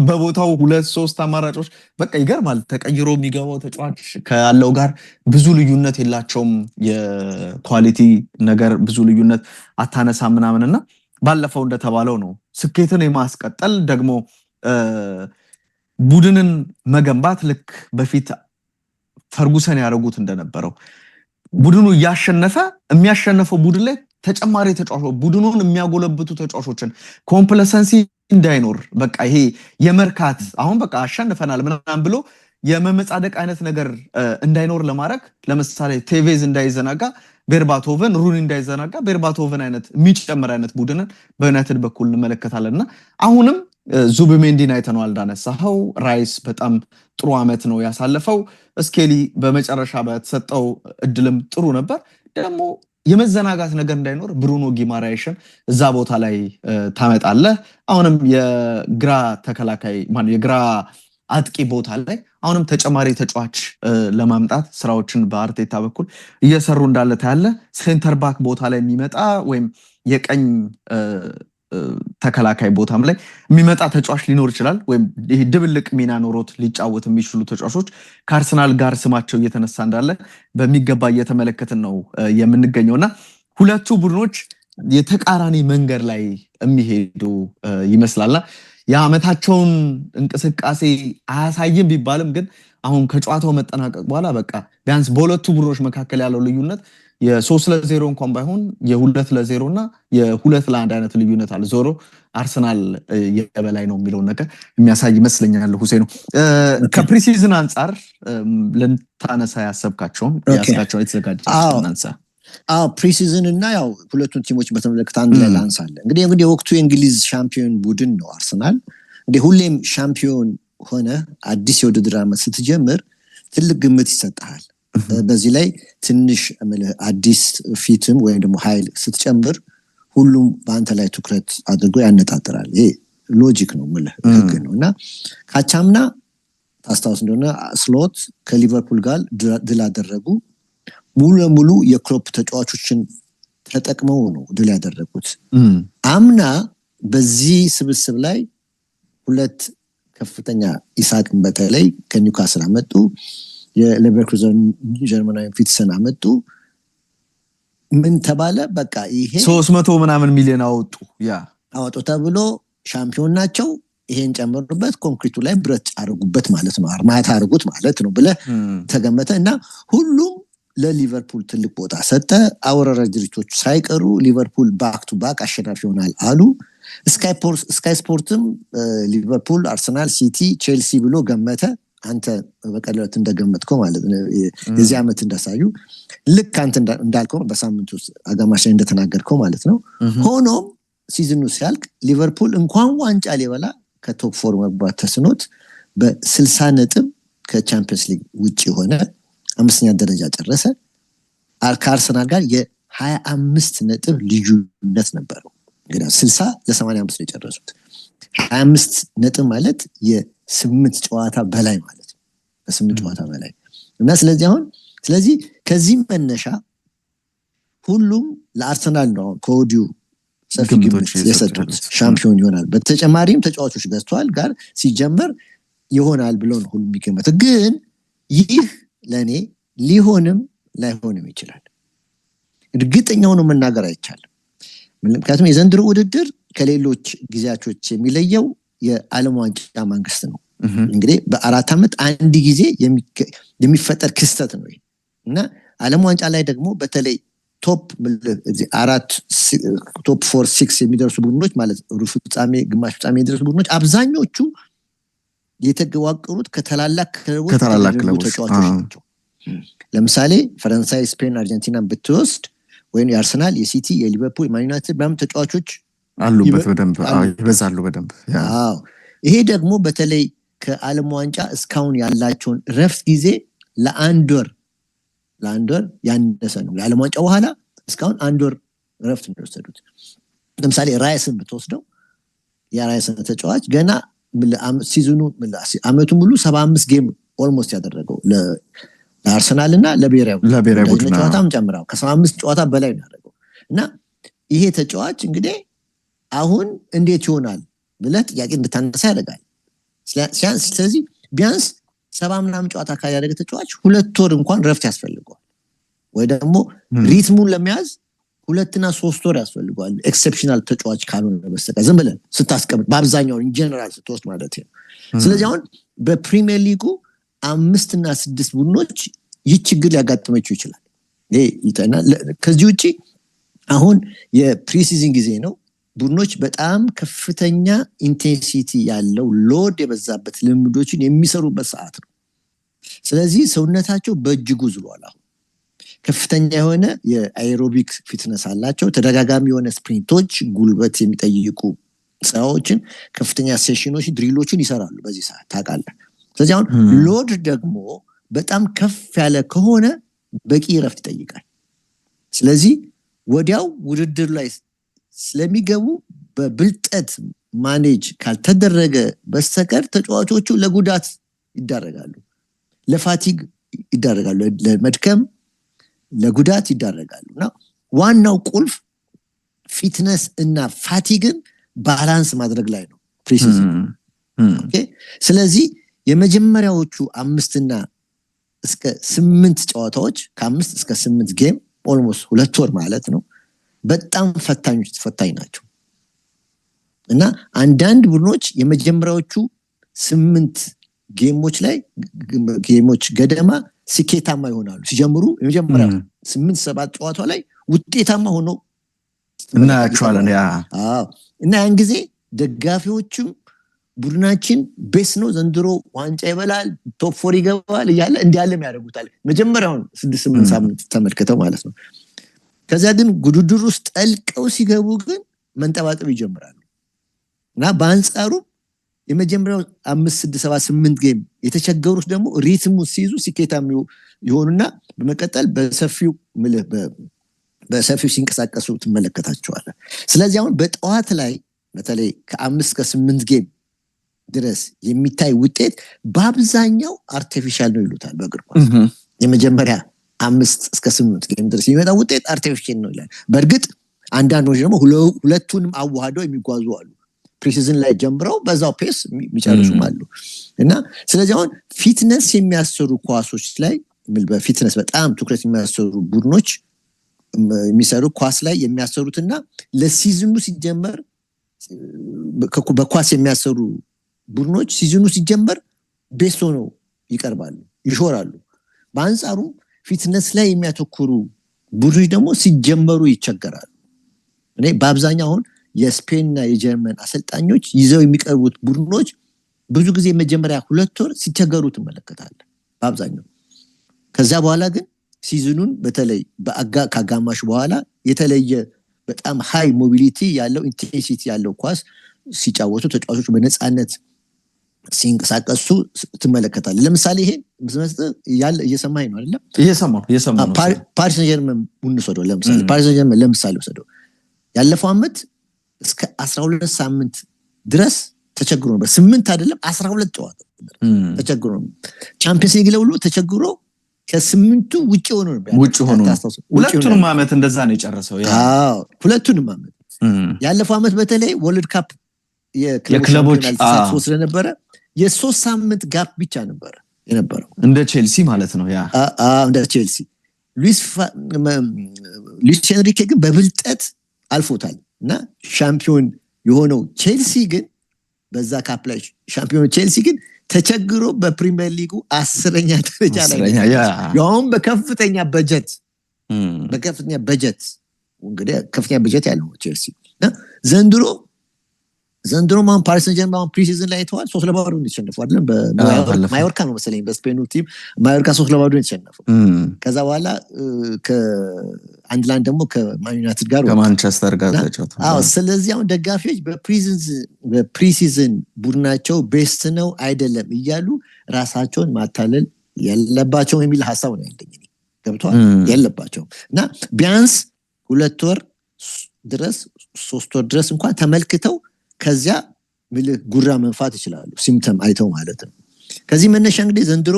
በቦታው 2-3 አማራጮች በቃ ይገርማል። ተቀይሮ የሚገባው ተጫዋች ካለው ጋር ብዙ ልዩነት የላቸውም። የኳሊቲ ነገር ብዙ ልዩነት አታነሳ ምናምንና ባለፈው እንደተባለው ነው ስኬትን የማስቀጠል ደግሞ ቡድንን መገንባት ልክ በፊት ፈርጉሰን ያደረጉት እንደነበረው ቡድኑ እያሸነፈ የሚያሸነፈው ቡድን ላይ ተጨማሪ ተጫዋቾች ቡድኑን የሚያጎለብቱ ተጫዋቾችን ኮምፕለሰንሲ እንዳይኖር በቃ ይሄ የመርካት አሁን በቃ አሸንፈናል ምናምን ብሎ የመመጻደቅ አይነት ነገር እንዳይኖር ለማድረግ ለምሳሌ ቴቬዝ እንዳይዘናጋ ቤርባቶቨን ሩኒ እንዳይዘናጋ ቤርባቶቨን አይነት የሚጨምር አይነት ቡድንን በዩናይትድ በኩል እንመለከታለንና አሁንም ዙቢሜንዲን አይተነዋል እንዳነሳው ራይስ በጣም ጥሩ አመት ነው ያሳለፈው ስኬሊ በመጨረሻ በተሰጠው እድልም ጥሩ ነበር ደግሞ የመዘናጋት ነገር እንዳይኖር ብሩኖ ጊማራይሽን እዛ ቦታ ላይ ታመጣለህ አሁንም የግራ ተከላካይ ማን የግራ አጥቂ ቦታ ላይ አሁንም ተጨማሪ ተጫዋች ለማምጣት ስራዎችን በአርቴታ በኩል እየሰሩ እንዳለ ታያለ ሴንተር ባክ ቦታ ላይ የሚመጣ ወይም የቀኝ ተከላካይ ቦታም ላይ የሚመጣ ተጫዋች ሊኖር ይችላል ወይም ይሄ ድብልቅ ሚና ኖሮት ሊጫወት የሚችሉ ተጫዋቾች ከአርሰናል ጋር ስማቸው እየተነሳ እንዳለ በሚገባ እየተመለከትን ነው የምንገኘውና ሁለቱ ቡድኖች የተቃራኒ መንገድ ላይ የሚሄዱ ይመስላልና የአመታቸውን እንቅስቃሴ አያሳይም ቢባልም ግን አሁን ከጨዋታው መጠናቀቅ በኋላ በቃ ቢያንስ በሁለቱ ቡድኖች መካከል ያለው ልዩነት የ3-0 እንኳን ባይሆን የ2-0 እና የ2-1 አይነት ልዩነት አለ ዞሮ አርሰናል የበላይ ነው የሚለው ነገር የሚያሳይ ይመስለኛል ሁሴኑ ከፕሪሲዝን አንፃር ለንታነሳ ያሰብካቸውን የተዘጋጀውን አንሳ ፕሪሲዝን እና ያው ሁለቱን ቲሞች በተመለከተ አንድ ላይ ላንሳለ እንግዲህ ወቅቱ የእንግሊዝ ሻምፒዮን ቡድን ነው አርሰናል እንግዲህ ሁሌም ሻምፒዮን ሆነ አዲስ የውድድር ዓመት ስትጀምር ትልቅ ግምት ይሰጣል በዚህ ላይ ትንሽ አዲስ ፊትም ወይም ደግሞ ኃይል ስትጨምር ሁሉም በአንተ ላይ ትኩረት አድርጎ ያነጣጥራል ይሄ ሎጂክ ነው ማለት ህግ ነውና ካቻምና ታስታውስ እንደሆነ ስሎት ከሊቨርፑል ጋር ድል አደረጉ ሙሉ ለሙሉ የክሎፕ ተጫዋቾችን ተጠቅመው ነው ድል ያደረጉት አምና በዚህ ስብስብ ላይ ሁለት ከፍተኛ ኢሳቅን በተለይ ከኒውካስል አመጡ የሌቨርኩዘን ጀርመናዊ ፊትሰን አመጡ ምን ተባለ በቃ ይሄ 300 ምናምን ሚሊዮን አወጡ ተብሎ ሻምፒዮን ናቸው ይሄን ጨምሩበት ኮንክሪቱ ላይ ብረት አርጉበት ማለት ነው አርማታ አርጉት ማለት ነው ብለ ተገመተ እና ሁሉም ለሊቨርፑል ትልቅ ቦታ ሰጠ አወራራ ድርጅቶች ሳይቀሩ ሊቨርፑል ባክ ቱ ባክ አሸናፊ ይሆናል አሉ ስካይ ስፖርትም ሊቨርፑል አርሰናል ሲቲ ቼልሲ ብሎ ገመተ አንተ በቀለበት እንደገመትከው ማለት ነው የዚህ አመት እንዳሳዩ ልክ አንተ እንዳልከው በሳምንቱ አጋማሽ ላይ እንደተናገርከው ማለት ነው ሆኖም ሲዝኑ ሲያልቅ ሊቨርፑል እንኳን ዋንጫ ሊበላ ከቶፕ 4 መግባት ተስኖት በ60 ነጥብ ከቻምፒየንስ ሊግ ውጪ ሆነ አምስተኛ ደረጃ ጨረሰ ከአርሰናል ጋር የ25 ነጥብ ልዩነት ነበረው እንግዲህ 60 ለ85 ነው የጨረሱት 25 ነጥብ ማለት የ8 ጨዋታ በላይ ማለት ነው በ8 ጨዋታ በላይ እና ስለዚህ ከዚህ መነሻ ሁሉም ለአርሰናል ነው ከወዲሁ ሰፊ ግምት የሰጡት ሻምፒዮን ይሆናል በተጨማሪም ተጫዋቾች ገዝተዋል ጋር ሲጀመር ይሆናል ብለው ነው ሁሉ የሚገመት ግን ይህ ለኔ ሊሆንም ላይሆንም ይችላል እርግጠኛ ሆኖ መናገር አይቻልም ምክንያቱም የዘንድሮ ውድድር ከሌሎች ጊዜያቶች የሚለየው የዓለም ዋንጫ መንግስት ነው እንግዲህ በአራት አመት አንድ ጊዜ የሚፈጠር ክስተት ነው እና ዓለም ዋንጫ ላይ ደግሞ በተለይ ቶፕ 4 የሚደርሱ ቡድኖች ማለት ሩብ ፍጻሜ ግማሽ ፍጻሜ የሚደርሱ ቡድኖች አብዛኞቹ የተገዋቀሩት ከታላላቅ ክለቦች ተጫዋቾች ናቸው ለምሳሌ ፈረንሳይ ስፔን አርጀንቲናን ብትወስድ ወይም የአርሰናል የሲቲ የሊቨርፑል ማን ዩናይትድ በጣም ተጫዋቾች አሉበት በደንብ ይበዛሉ በደንብ ይሄ ደግሞ በተለይ ከዓለም ዋንጫ እስካሁን ያላቸውን ረፍት ጊዜ ለአንድ ወር ያነሰ ነው ለዓለም ዋንጫ በኋላ እስካሁን አንድ ወር ረፍት ነው የወሰዱት ለምሳሌ ራይስን ብትወስደው የራይስን ተጫዋች ገና ሲዝኑ አመቱ ሙሉ 75 ጌም ኦልሞስት ያደረገው ለአርሰናል እና ለብሔራዊ ቡድን ጨዋታም ጨምራው ከ75 ጨዋታ በላይ ነው ያደረገው እና ይሄ ተጫዋች እንግዲህ አሁን እንዴት ይሆናል ብለህ ጥያቄ እንድታነሳ ያደርጋል። ስለዚህ ቢያንስ 70 ምናምን ጨዋታ ካያደረገ ተጫዋች 2 ወር እንኳን ረፍት ያስፈልገዋል ወይ ደግሞ ሪትሙን ለመያዝ 2 እና 3 ወር ያስፈልገዋል ኤክሰፕሽናል ተጫዋች ካልሆነ በስተቀር ዝም ብለን ስታስቀምጥ በአብዛኛው ኢን ጀነራል ስትወስድ ማለት ነው። ስለዚህ አሁን በፕሪሚየር ሊጉ 5 እና 6 ቡድኖች ይህ ችግር ሊያጋጥማቸው ይችላል። ከዚህ ውጪ አሁን የፕሪሲዝን ጊዜ ነው። ቡድኖች በጣም ከፍተኛ ኢንቴንሲቲ ያለው ሎድ የበዛበት ልምዶችን የሚሰሩበት ሰዓት ነው። ስለዚህ ሰውነታቸው በእጅጉ ዝሏል። አሁን ከፍተኛ የሆነ የአኤሮቢክ ፊትነስ አላቸው። ተደጋጋሚ የሆነ ስፕሪንቶች፣ ጉልበት የሚጠይቁ ስራዎችን፣ ከፍተኛ ሴሽኖች፣ ድሪሎችን ይሰራሉ በዚህ ሰዓት ታውቃለህ። ስለዚህ አሁን ሎድ ደግሞ በጣም ከፍ ያለ ከሆነ በቂ ረፍት ይጠይቃል። ስለዚህ ወዲያው ውድድር ላይ ስለሚገቡ በብልጠት ማኔጅ ካልተደረገ በስተቀር ተጫዋቾቹ ለጉዳት ይዳረጋሉ፣ ለፋቲግ ይዳረጋሉ፣ ለመድከም ለጉዳት ይዳረጋሉ። እና ዋናው ቁልፍ ፊትነስ እና ፋቲግን ባላንስ ማድረግ ላይ ነው ፕሪሲዝን። ስለዚህ የመጀመሪያዎቹ 5 እና እስከ 8 ጨዋታዎች ከ5 እስከ 8 ጌም ኦልሞስት 2 ወር ማለት ነው በጣም ፈታኝ ናቸው። እና አንዳንድ ቡድኖች የመጀመሪያዎቹ 8 ጌሞች ገደማ ስኬታማ ይሆናሉ። ሲጀምሩ የመጀመሪያ 8-7 ጨዋታ ላይ ውጤታማ ሆኖ እናያቸዋለን። እና ያን ጊዜ ደጋፊዎችም ቡድናችን ቤስ ነው ዘንድሮ ዋንጫ ይበላል ቶፕ 4 ይገባል እያለ እንዲያለም ያደርጉታል። መጀመሪያውን 6-8 ሳምንት ተመልክተው ማለት ነው። ከዚያ ግን ውድድር ውስጥ ጠልቀው ሲገቡ ግን መንጠባጠብ ይጀምራሉ። እና በአንጻሩ የመጀመሪያው 5-6-7-8 ጌም የተቸገሩት ደግሞ ሪትሙ ሲይዙ ስኬታማ ይሆኑና በመቀጠል በሰፊው ሲንቀሳቀሱ ትመለከታቸዋለህ። ስለዚህ አሁን በጠዋት ላይ በተለይ ከ5 እስከ 8 ጌም ድረስ የሚታይ ውጤት በአብዛኛው አርቲፊሻል ነው ይሉታል በእግር ኳስ። የመጀመሪያ 5 እስከ 8 ጌም ድረስ የሚመጣ ውጤት አርቲፊሻል ነው ይላል። በእርግጥ አንዳንዶች ደግሞ ሁለቱንም አዋህደው የሚጓዙ አሉ። ፕሪሲዝን ላይ ጀምረው በዛው ፔስ የሚጨርሱም አሉ። እና ስለዚህ አሁን ፊትነስ የሚያሰሩ ኳሶች ላይ በፊትነስ በጣም ትኩረት የሚያሰሩ ቡድኖች የሚሰሩ ኳስ ላይ የሚያሰሩትና ለሲዝኑ ሲጀመር በኳስ የሚያሰሩ ቡድኖች ሲዝኑ ሲጀመር ቤስ ሆነው ይቀርባሉ፣ ይሾራሉ። በአንጻሩ ፊትነስ ላይ የሚያተኩሩ ቡድኖች ደግሞ ሲጀመሩ ይቸገራሉ። እኔ በአብዛኛው አሁን የስፔንና የጀርመን አሰልጣኞች ይዘው የሚቀርቡት ቡድኖች ብዙ ጊዜ መጀመሪያ 2 ወር ሲቸገሩ ትመለከታለህ በአብዛኛው። ከዛ በኋላ ግን ሲዝኑን በተለይ ከአጋማሽ በኋላ የተለየ በጣም ሃይ ሞቢሊቲ ያለው ኢንቴንሲቲ ያለው ኳስ ሲጫወቱ ተጫዋቾች በነፃነት ሲንቀሳቀሱ ትመለከታለህ። ለምሳሌ ይሄ እየሰማኸኝ ነው አይደል? እየሰማሁ ነው። ፓሪስ ሰን-ጀርመን ወሰደው። ለምሳሌ ፓሪስ ሰን-ጀርመን ለምሳሌ ወሰደው። ያለፈው ዓመት እስከ 12 ሳምንት ድረስ ተቸግሮ ነበር። 8 አይደለም 12 ጨዋታ ተቸግሮ ነበር። ቻምፒየንስ ሊግ ላይ ሁሉ ተቸግሮ ከ8ቱ ውጪ ሆኖ ነበር። ሁለቱንም ዓመት እንደዛ ነው የጨረሰው። ሁለቱንም ዓመት ያለፈው ዓመት በተለይ ወርልድ ካፕ የክለቦች ተሳትፎ ስለነበረ የ3 ሳምንት ጋፕ ብቻ ነበር የነበረው እንደ ቼልሲ ማለት ነው። እንደ ቼልሲ ሉዊስ ኤንሪኬ ግን በብልጠት አልፎታል እና ሻምፒዮን የሆነው ቼልሲ ግን በዛ ካፕ ላይ ሻምፒዮን ቼልሲ ግን ተቸግሮ በፕሪሚየር ሊጉ 10ኛ ደረጃ ላይ ያውም በከፍተኛ በጀት እንግዲህ ከፍተኛ በጀት ያለው ቼልሲ ዘንድሮ ማን ፓሪስ ሰን-ጀርመን ፕሪሲዝን ላይ ተዋል 3-0 የተሸነፈው አይደለም። በማዮርካ ነው መሰለኝ በስፔኑ ቲም ማዮርካ 3-0 የተሸነፈው። ከዛ በኋላ ከአንድ ላንድ ደግሞ ከማን ዩናይትድ ጋር ከማንቸስተር ጋር ተጫውተው። ስለዚህ አሁን ደጋፊዎች በፕሪሲዝን ቡድናቸው ቤስት ነው አይደለም እያሉ ራሳቸውን ማታለል የለባቸውም የሚል ሐሳብ ነው ያለኝ። ገብቷል? የለባቸውም እና ቢያንስ 2 ወር ድረስ 3 ወር ድረስ እንኳን ተመልክተው ከዚያ ጉራ መንፋት ይችላሉ። ሲምፕተም አይተው ማለት ነው። ከዚህ መነሻ እንግዲህ ዘንድሮ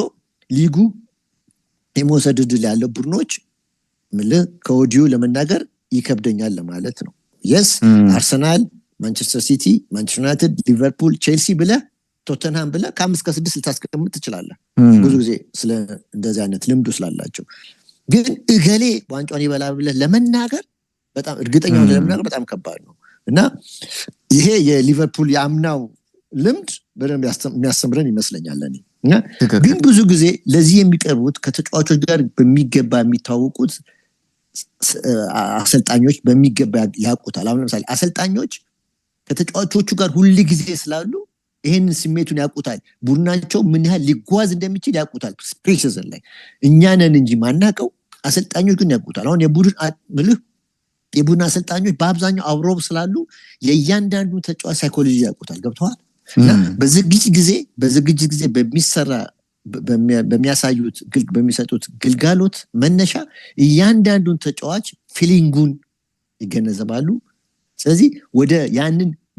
ሊጉ የመውሰድ ዕድል ያለው ቡድኖች ከወዲሁ ለመናገር ይከብደኛል ለማለት ነው። የስ አርሰናል፣ ማንቸስተር ሲቲ፣ ማንቸስተር ዩናይትድ፣ ሊቨርፑል፣ ቼልሲ ብለህ ቶተንሃም ብለህ ከ5-6 ልታስቀምጥ ትችላለህ። ብዙ ጊዜ ስለ እንደዚህ አይነት ልምዱ ስላላቸው ግን እገሌ ዋንጫውን ይበላል ብለህ ለመናገር በጣም እርግጠኛ ሆነህ ለመናገር በጣም ከባድ ነው እና ይሄ የሊቨርፑል የአምናው ልምድ በደንብ የሚያስተምረን ይመስለኛል ለኔ። ግን ብዙ ጊዜ ለዚህ የሚቀርቡት ከተጫዋቾች ጋር በሚገባ የሚታወቁት አሰልጣኞች በሚገባ ያውቁታል። አሁን ለምሳሌ አሰልጣኞች ከተጫዋቾቹ ጋር ሁሉ ጊዜ ስላሉ ይሄንን ስሜቱን ያውቁታል። ቡድናቸው ምን ያህል ሊጓዝ እንደሚችል ያውቁታል። ፕሪሲዝን ላይ እኛ ነን እንጂ ማናቀው፣ አሰልጣኞች ግን ያውቁታል። አሁን የቡድን አሰልጣኞች በአብዛኛው አብረው ስላሉ የእያንዳንዱ ተጫዋች ሳይኮሎጂ ያውቁታል። ገብተዋል። በዝግጅት ጊዜ በሚሰራ በሚያሳዩት በሚሰጡት ግልጋሎት መነሻ እያንዳንዱን ተጫዋች ፊሊንጉን ይገነዘባሉ። ስለዚህ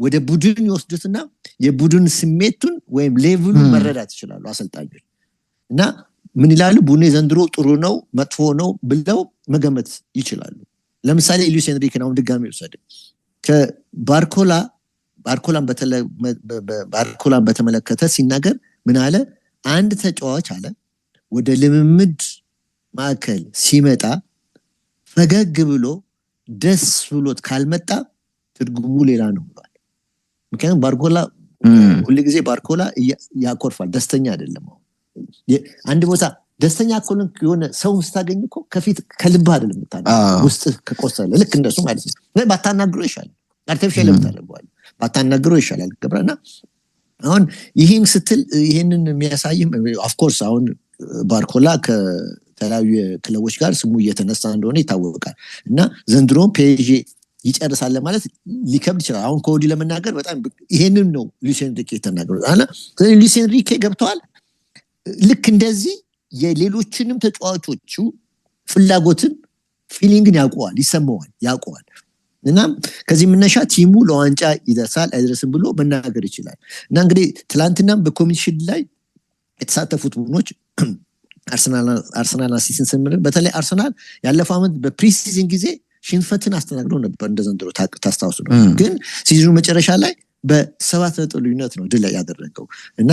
ወደ ቡድን ይወስዱትና የቡድን ስሜቱን ወይም ሌቭሉን መረዳት ይችላሉ አሰልጣኞች እና ምን ይላሉ፣ ቡድኔ ዘንድሮ ጥሩ ነው መጥፎ ነው ብለው መገመት ይችላሉ። ለምሳሌ ሉዊስ ኤንሪኬ ነው ድጋሚ ወሰደ ባርኮላን በተመለከተ ሲናገር ምን አለ፣ አንድ ተጫዋች አለ ወደ ልምምድ ማዕከል ሲመጣ ፈገግ ብሎ ደስ ብሎት ካልመጣ ትርጉሙ ሌላ ነው ብሏል። ምክንያቱም ሁልጊዜ ባርኮላ ያኮርፋል፣ ደስተኛ አይደለም። አንድ ቦታ ደስተኛ ከሆነ የሆነ ሰው ስታገኝ እኮ ከፊት ከልብህ አይደለም የምታናግረው፣ ውስጥ ከቆሰለ ልክ እንደሱ ማለት ነው። ባታናግረው ይሻላል፣ አርቲፊሻል ለምታደርገዋል፣ ባታናግረው ይሻላል። ገባና አሁን ይህን ስትል ይህንን የሚያሳይም ኦፍኮርስ አሁን ባርኮላ ከተለያዩ ክለቦች ጋር ስሙ እየተነሳ እንደሆነ ይታወቃል እና ዘንድሮም ፔዤ ይጨርሳል ማለት ሊከብድ ይችላል። አሁን ከወዲህ ለመናገር በጣም ይሄንን ነው ሉዊስ ኤንሪኬ የተናገሩት አለ። ስለዚህ ሉዊስ ኤንሪኬ ገብተዋል። ልክ እንደዚህ የሌሎችንም ተጫዋቾቹ ፍላጎትን ፊሊንግን ያውቀዋል፣ ይሰማዋል፣ ያውቀዋል እና ከዚህ መነሻ ቲሙ ለዋንጫ ይደርሳል አይደርስም ብሎ መናገር ይችላል። እና እንግዲህ ትላንትናም በኮሚሽን ላይ የተሳተፉት ቡድኖች አርሰናልና ሲቲን ስንል በተለይ አርሰናል ያለፈው ዓመት በፕሪሲዝን ጊዜ ሽንፈትን አስተናግዶ ነበር እንደዘንድሮ ታስታውሱ ነው። ግን ሲዝኑ መጨረሻ ላይ በ7 ነጥብ ልዩነት ነው ድል ያደረገው እና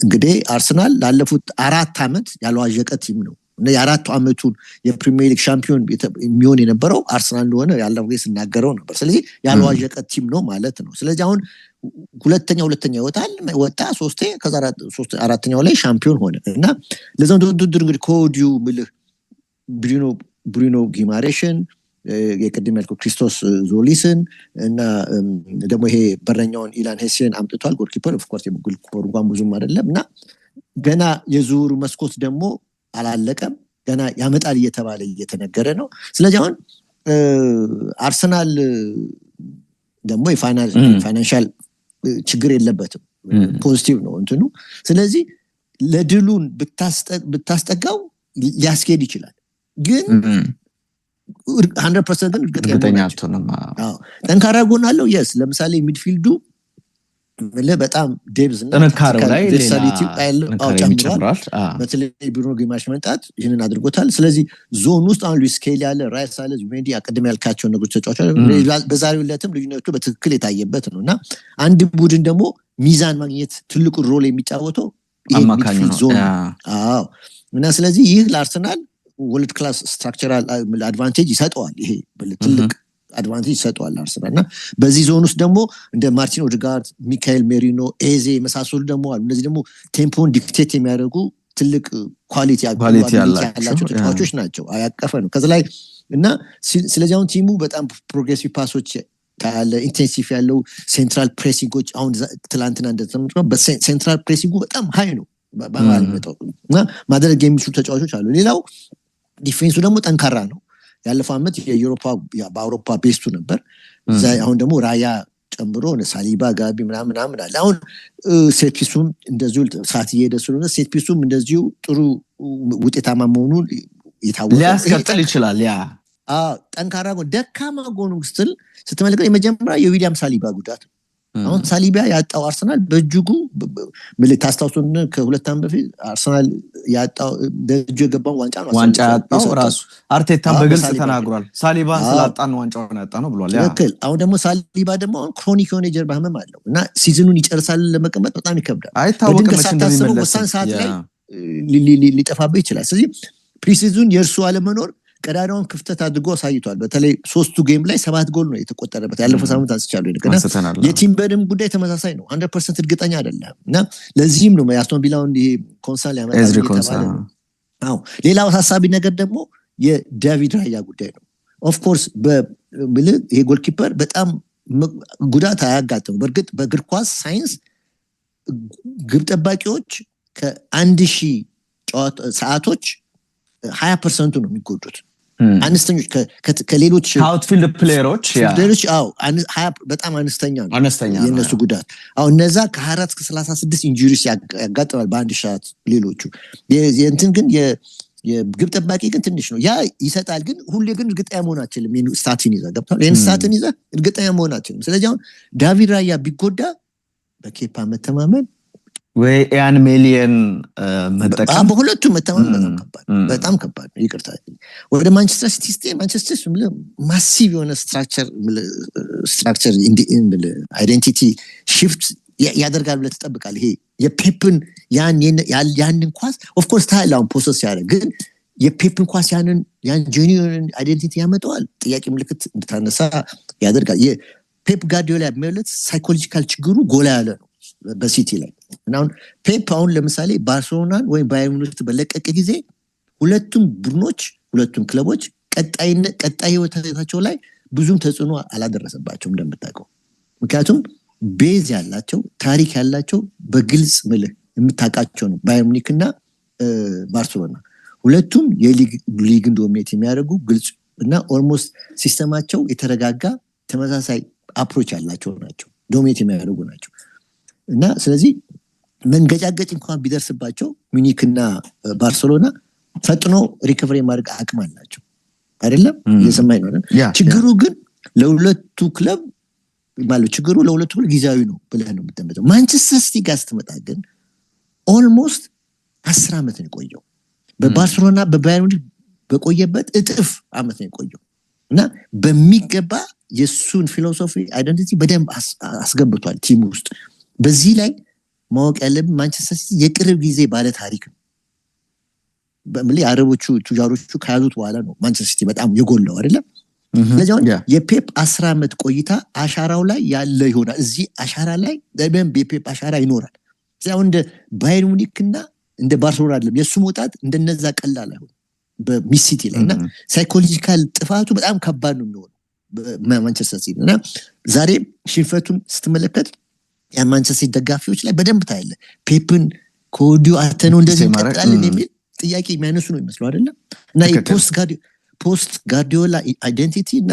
እንግዲህ አርሰናል ላለፉት 4 ዓመት ያልዋዠቀ ቲም ነው እና የ4 ዓመቱን የፕሪሚየር ሊግ ሻምፒዮን የሚሆን የነበረው አርሰናል እንደሆነ ያለፈው ጊዜ ስናገረው ነበር። ስለዚህ ያልዋዠቀ ቲም ነው ማለት ነው። ስለዚህ አሁን ሁለተኛ ወጣ 3 ከዛ 4ኛው ላይ ሻምፒዮን ሆነ እና ለዘንድሮ ውድድር እንግዲህ ከወዲሁ ምልህ ብሩኖ ጊማሬሽን የቅድም ያልኩት ክሪስቶስ ዞሊስን እና ደግሞ ይሄ በረኛውን ኢላን ሄሲን አምጥቷል። ጎልኪፐር ኦፍኮርስ የጎልኪፐር እንኳን ብዙም አይደለም እና ገና የዝውውሩ መስኮት ደግሞ አላለቀም፣ ገና ያመጣል እየተባለ እየተነገረ ነው። ስለዚህ አሁን አርሰናል ደግሞ የፋይናንሻል ችግር የለበትም፣ ፖዚቲቭ ነው እንትኑ። ስለዚህ ለድሉን ብታስጠጋው ሊያስኬድ ይችላል ግን 100% እርግጠኛ አትሆንም። ጠንካራ ጎን አለው። የስ ለምሳሌ ሚድፊልዱ በጣም ዴብዝ እና ጥንካሬው ላይ ጨምሯል። በተለይ ብሩኖ ጊማሬሽ መምጣት ይህንን አድርጎታል። ስለዚህ ዞን ውስጥ አሁን ሉዊስ ስኬሊ ያለ፣ ራይስ አለ፣ ዙሜንዲ ቅድም ያልካቸው ነገሮች ተጫዋቾች በዛሬው ዕለትም ልዩነቱ በትክክል የታየበት ነው እና አንድ ቡድን ደግሞ ሚዛን ማግኘት ትልቁ ሮል የሚጫወተው ሚድፊልድ ዞን እና ስለዚህ ይህ ለአርሰናል ወርልድ ክላስ ስትራክቸራል አድቫንቴጅ ይሰጠዋል። ይሄ ትልቅ አድቫንቴጅ ይሰጠዋል አርሰናል እና በዚህ ዞን ውስጥ ደግሞ እንደ ማርቲን ኦዴጋርድ፣ ሚካኤል ሜሪኖ፣ ኤዜ መሳሰሉ ደግሞ አሉ። እነዚህ ደግሞ ቴምፖን ዲክቴት የሚያደርጉ ትልቅ ኳሊቲ ያላቸው ተጫዋቾች ናቸው። ያቀፈ ነው ከዚ ላይ እና ስለዚህ አሁን ቲሙ በጣም ፕሮግሬሲቭ ፓሶች ያለ ኢንቴንሲቭ ያለው ሴንትራል ፕሬሲንጎች አሁን ትላንትና እንደተመጣው በሴንትራል ፕሬሲንጉ በጣም ሃይ ነው እና ማድረግ የሚችሉ ተጫዋቾች አሉ። ሌላው ዲፌንሱ ደግሞ ጠንካራ ነው። ያለፈው ዓመት በአውሮፓ ቤስቱ ነበር። አሁን ደግሞ ራያ ጨምሮ ሳሊባ፣ ጋቢ ምናምን አለ። አሁን ሴትፒሱም እንደዚሁ ሰዓት እየሄደ ስለሆነ ሴትፒሱም እንደዚሁ ጥሩ ውጤታማ መሆኑን የታወቀ ሊያስቀጥል ይችላል። ጠንካራ ጎን፣ ደካማ ጎኑ ስትመለከት የመጀመሪያ የዊሊያም ሳሊባ ጉዳት አሁን ሳሊባ ያጣው አርሰናል በእጅጉ ታስታውሱን ከሁለት ዓመት በፊት አርሰናል ያጣው በእጁ የገባው ዋንጫ ያጣው ራሱ አርቴታም በግልጽ ተናግሯል። ሳሊባን ስላጣን ዋንጫውን ያጣ ነው ብሏል። ትክክል። አሁን ደግሞ ሳሊባ ደግሞ አሁን ክሮኒክ የሆነ የጀርባ ህመም አለው እና ሲዝኑን ይጨርሳል ለመቀመጥ በጣም ይከብዳል። አይታወቅም መቼ እንደሚመለስ ወሳኝ ሰዓት ላይ ሊጠፋበት ይችላል። ስለዚህ ፕሪሲዝን የእርሱ አለመኖር ቀዳዳውን ክፍተት አድርጎ አሳይቷል። በተለይ 3ቱ ጌም ላይ 7 ጎል ነው የተቆጠረበት። ያለፈው ሳምንት አንስቻለሁ ይልከና የቲምበርም ጉዳይ ተመሳሳይ ነው። 100% እርግጠኛ አይደለም እና ለዚህም ነው የአስቶን ቪላውን ይሄ ኮንሳል ያመጣል የተባለ። አዎ ሌላው ሐሳቢ ነገር ደግሞ የዳቪድ ራያ ጉዳይ ነው። ኦፍ ኮርስ ይሄ ጎልኪፐር በጣም ጉዳት አያጋጥም። በእርግጥ በእግር ኳስ ሳይንስ ግብ ጠባቂዎች ከ1000 ሰዓቶች 20% ነው የሚጎዱት። አነስተኞች ከሌሎች አውትፊልድ ፕሌየሮች በጣም አነስተኛ ነው የነሱ ጉዳት። አሁን እነዛ ከ24 እስከ 36 ኢንጁሪስ ያጋጥማል በአንድ ሻት። ሌሎቹ የእንትን ግን የግብ ጠባቂ ግን ትንሽ ነው። ያ ይሰጣል፣ ግን ሁሌ ግን እርግጠኛ መሆን አትችልም። ስታትን ይዘህ ገብቷል። ይህን ስታትን ይዘህ እርግጠኛ መሆን አትችልም። ስለዚህ አሁን ዳቪድ ራያ ቢጎዳ በኬፓ መተማመን ወይ ያን ሚሊየን መጠቀም በሁለቱም መተማመን በጣም ከባድ ነው። ይቅርታ ወደ ማንቸስተር ሲቲ ስቴም ማንቸስተር ማሲቭ የሆነ ስትራክቸር አይዴንቲቲ ሽፍት ያደርጋል ብለህ ትጠብቃለህ። ይሄ የፔፕን ያንን ኳስ ኦፍ ኮርስ ታያለህ አሁን ፖሰስ ያደርግ፣ ግን የፔፕን ኳስ ያን ጄኒዩን አይዴንቲቲ ያመጣዋል። ጥያቄ ምልክት እንድታነሳ ያደርጋል። የፔፕ ጋርዲዮላ የሚለት ሳይኮሎጂካል ችግሩ ጎላ ያለ ነው በሲቲ ላይ። እና አሁን ፔፕ አሁን ለምሳሌ ባርሴሎናን ወይም ባየር ሙኒክ በለቀቀ ጊዜ ሁለቱም ክለቦች ቀጣይ ህይወታቸው ላይ ብዙም ተጽዕኖ አላደረሰባቸውም እንደምታውቀው። ምክንያቱም ቤዝ ያላቸው ታሪክ ያላቸው በግልጽ ምልህ የምታውቃቸው ነው ባየር ሙኒክ እና ባርሴሎና። ሁለቱም የሊግን ዶሚኔት የሚያደርጉ ግልጽ እና ኦልሞስት ሲስተማቸው የተረጋጋ ተመሳሳይ አፕሮች ያላቸው ናቸው፣ ዶሚኔት የሚያደርጉ ናቸው። እና ስለዚህ መንገጫገጭ እንኳን ቢደርስባቸው ሚኒክ እና ባርሴሎና ፈጥኖ ሪከቨሪ ማድረግ አቅም አላቸው አይደለም። እየሰማኝ ነው አይደል? ችግሩ ግን ለሁለቱ ክለብ ጊዜያዊ ነው ብለህ ነው የምትጠብቀው። ማንቸስተር ሲቲ ጋር ስትመጣ ግን ኦልሞስት 10 ዓመት ነው የቆየው። በባርሴሎና በባየር ሙኒክ በቆየበት እጥፍ ዓመት ነው የቆየው እና በሚገባ የሱን ፊሎሶፊ አይደንቲቲ በደንብ አስገብቷል ቲም ውስጥ። በዚህ ላይ ማወቅ ያለብን ማንቸስተር ሲቲ የቅርብ ጊዜ ባለ ታሪክ ነው። በመለይ አረቦቹ ቱጃሮቹ ከያዙት በኋላ ነው ማንቸስተር ሲቲ በጣም የጎላው አይደለም። ስለዚህ የፔፕ 10 ዓመት ቆይታ አሻራው ላይ ያለ ይሆናል። እዚህ አሻራ ላይ በደንብ የፔፕ አሻራ ይኖራል። ስለዚህ እንደ ባየር ሙኒክና እንደ ባርሴሎና አይደለም የሱ መውጣት እንደነዛ ቀላል አይሆንም በሚስ ሲቲ ላይ። እና ሳይኮሎጂካል ጥፋቱ በጣም ከባድ ነው የሚሆነው በማንቸስተር ሲቲ። እና ዛሬ ሽንፈቱን ስትመለከት የማንቸስተር ደጋፊዎች ላይ በደንብ ታያለ። ፔፕን ከወዲሁ አተነው እንደዚህ እንቀጥላለን የሚል ጥያቄ የሚያነሱ ነው ይመስሉ አይደለም። እና ፖስት ጋርዲዮላ አይዴንቲቲ እና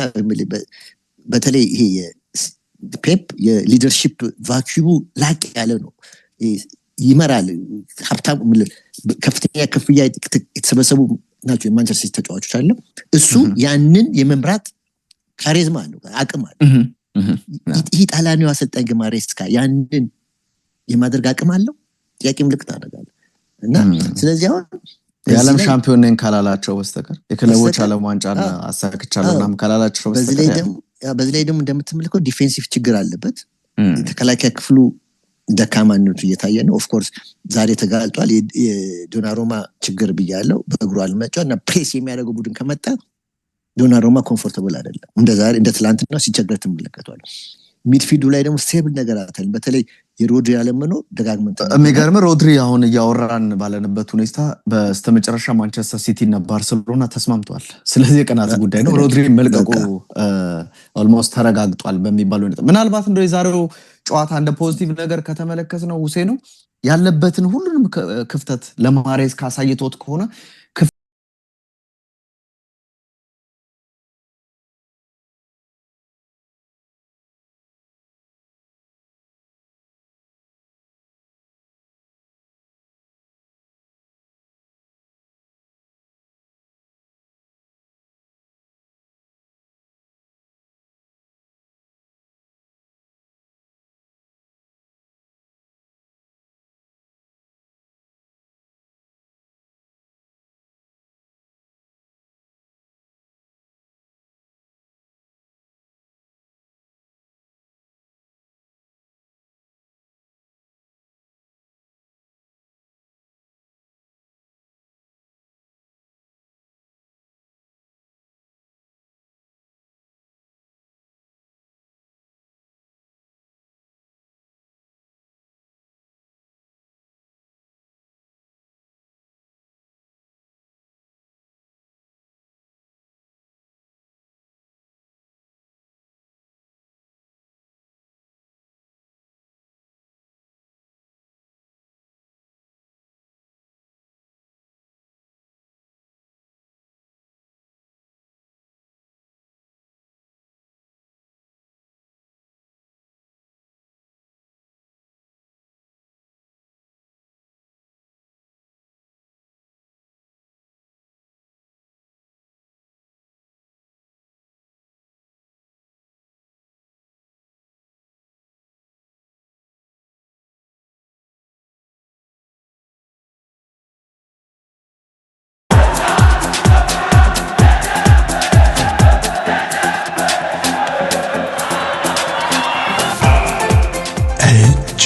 በተለይ ይሄ ፔፕ የሊደርሺፕ ቫኪዩሙ ላቅ ያለ ነው። ይመራል። ሀብታም ከፍተኛ ክፍያ የተሰበሰቡ ናቸው የማንቸስተር ተጫዋቾች አለ። እሱ ያንን የመምራት ካሪዝማ አለው፣ አቅም አለው። ይህ ጣሊያናዊ አሰልጣኝ ማሬስካ ያንን የማድረግ አቅም አለው። ጥያቄ ምልክት አደርጋለሁ። እና ስለዚህ አሁን የዓለም ሻምፒዮን ነኝ ካላላቸው በስተቀር የክለቦች ዓለም ዋንጫና አሳክቻለሁ ምናምን ካላላቸው በስተቀር በዚህ ላይ ደግሞ እንደምትመለከው ዲፌንሲቭ ችግር አለበት። የተከላካይ ክፍሉ ደካማነቱ እየታየ ነው። ኦፍ ኮርስ ዛሬ ተጋልጧል። የዶናሩማ ችግር ብያለው፣ በእግሩ አልመጫው እና ፕሬስ የሚያደርገው ቡድን ከመጣ ዶናሩማ ኮምፎርታብል አይደለም። እንደ ትላንትና ሲቸገር ትመለከቷል። ሚድፊልዱ ላይ ደግሞ ስቴብል ነገር አታልም። በተለይ የሮድሪ ያለመኖ ደጋግመን የሚገርም ሮድሪ አሁን እያወራን ባለንበት ሁኔታ በስተመጨረሻ ማንቸስተር ሲቲ እና ባርሴሎና ተስማምተዋል። ስለዚህ የቀናት ጉዳይ ነው። ሮድሪ መልቀቁ ኦልሞስት ተረጋግጧል በሚባል ሁኔታ ምናልባት እንደው የዛሬው ጨዋታ እንደ ፖዚቲቭ ነገር ከተመለከትነው ሁሴኑ ያለበትን ሁሉንም ክፍተት ለማሬዝ ካሳይቶት ከሆነ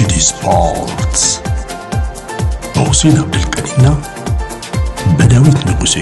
ኤችዲ ስፖርትስ በሁሴን አብዱልቀኒና በዳዊት ንጉሴ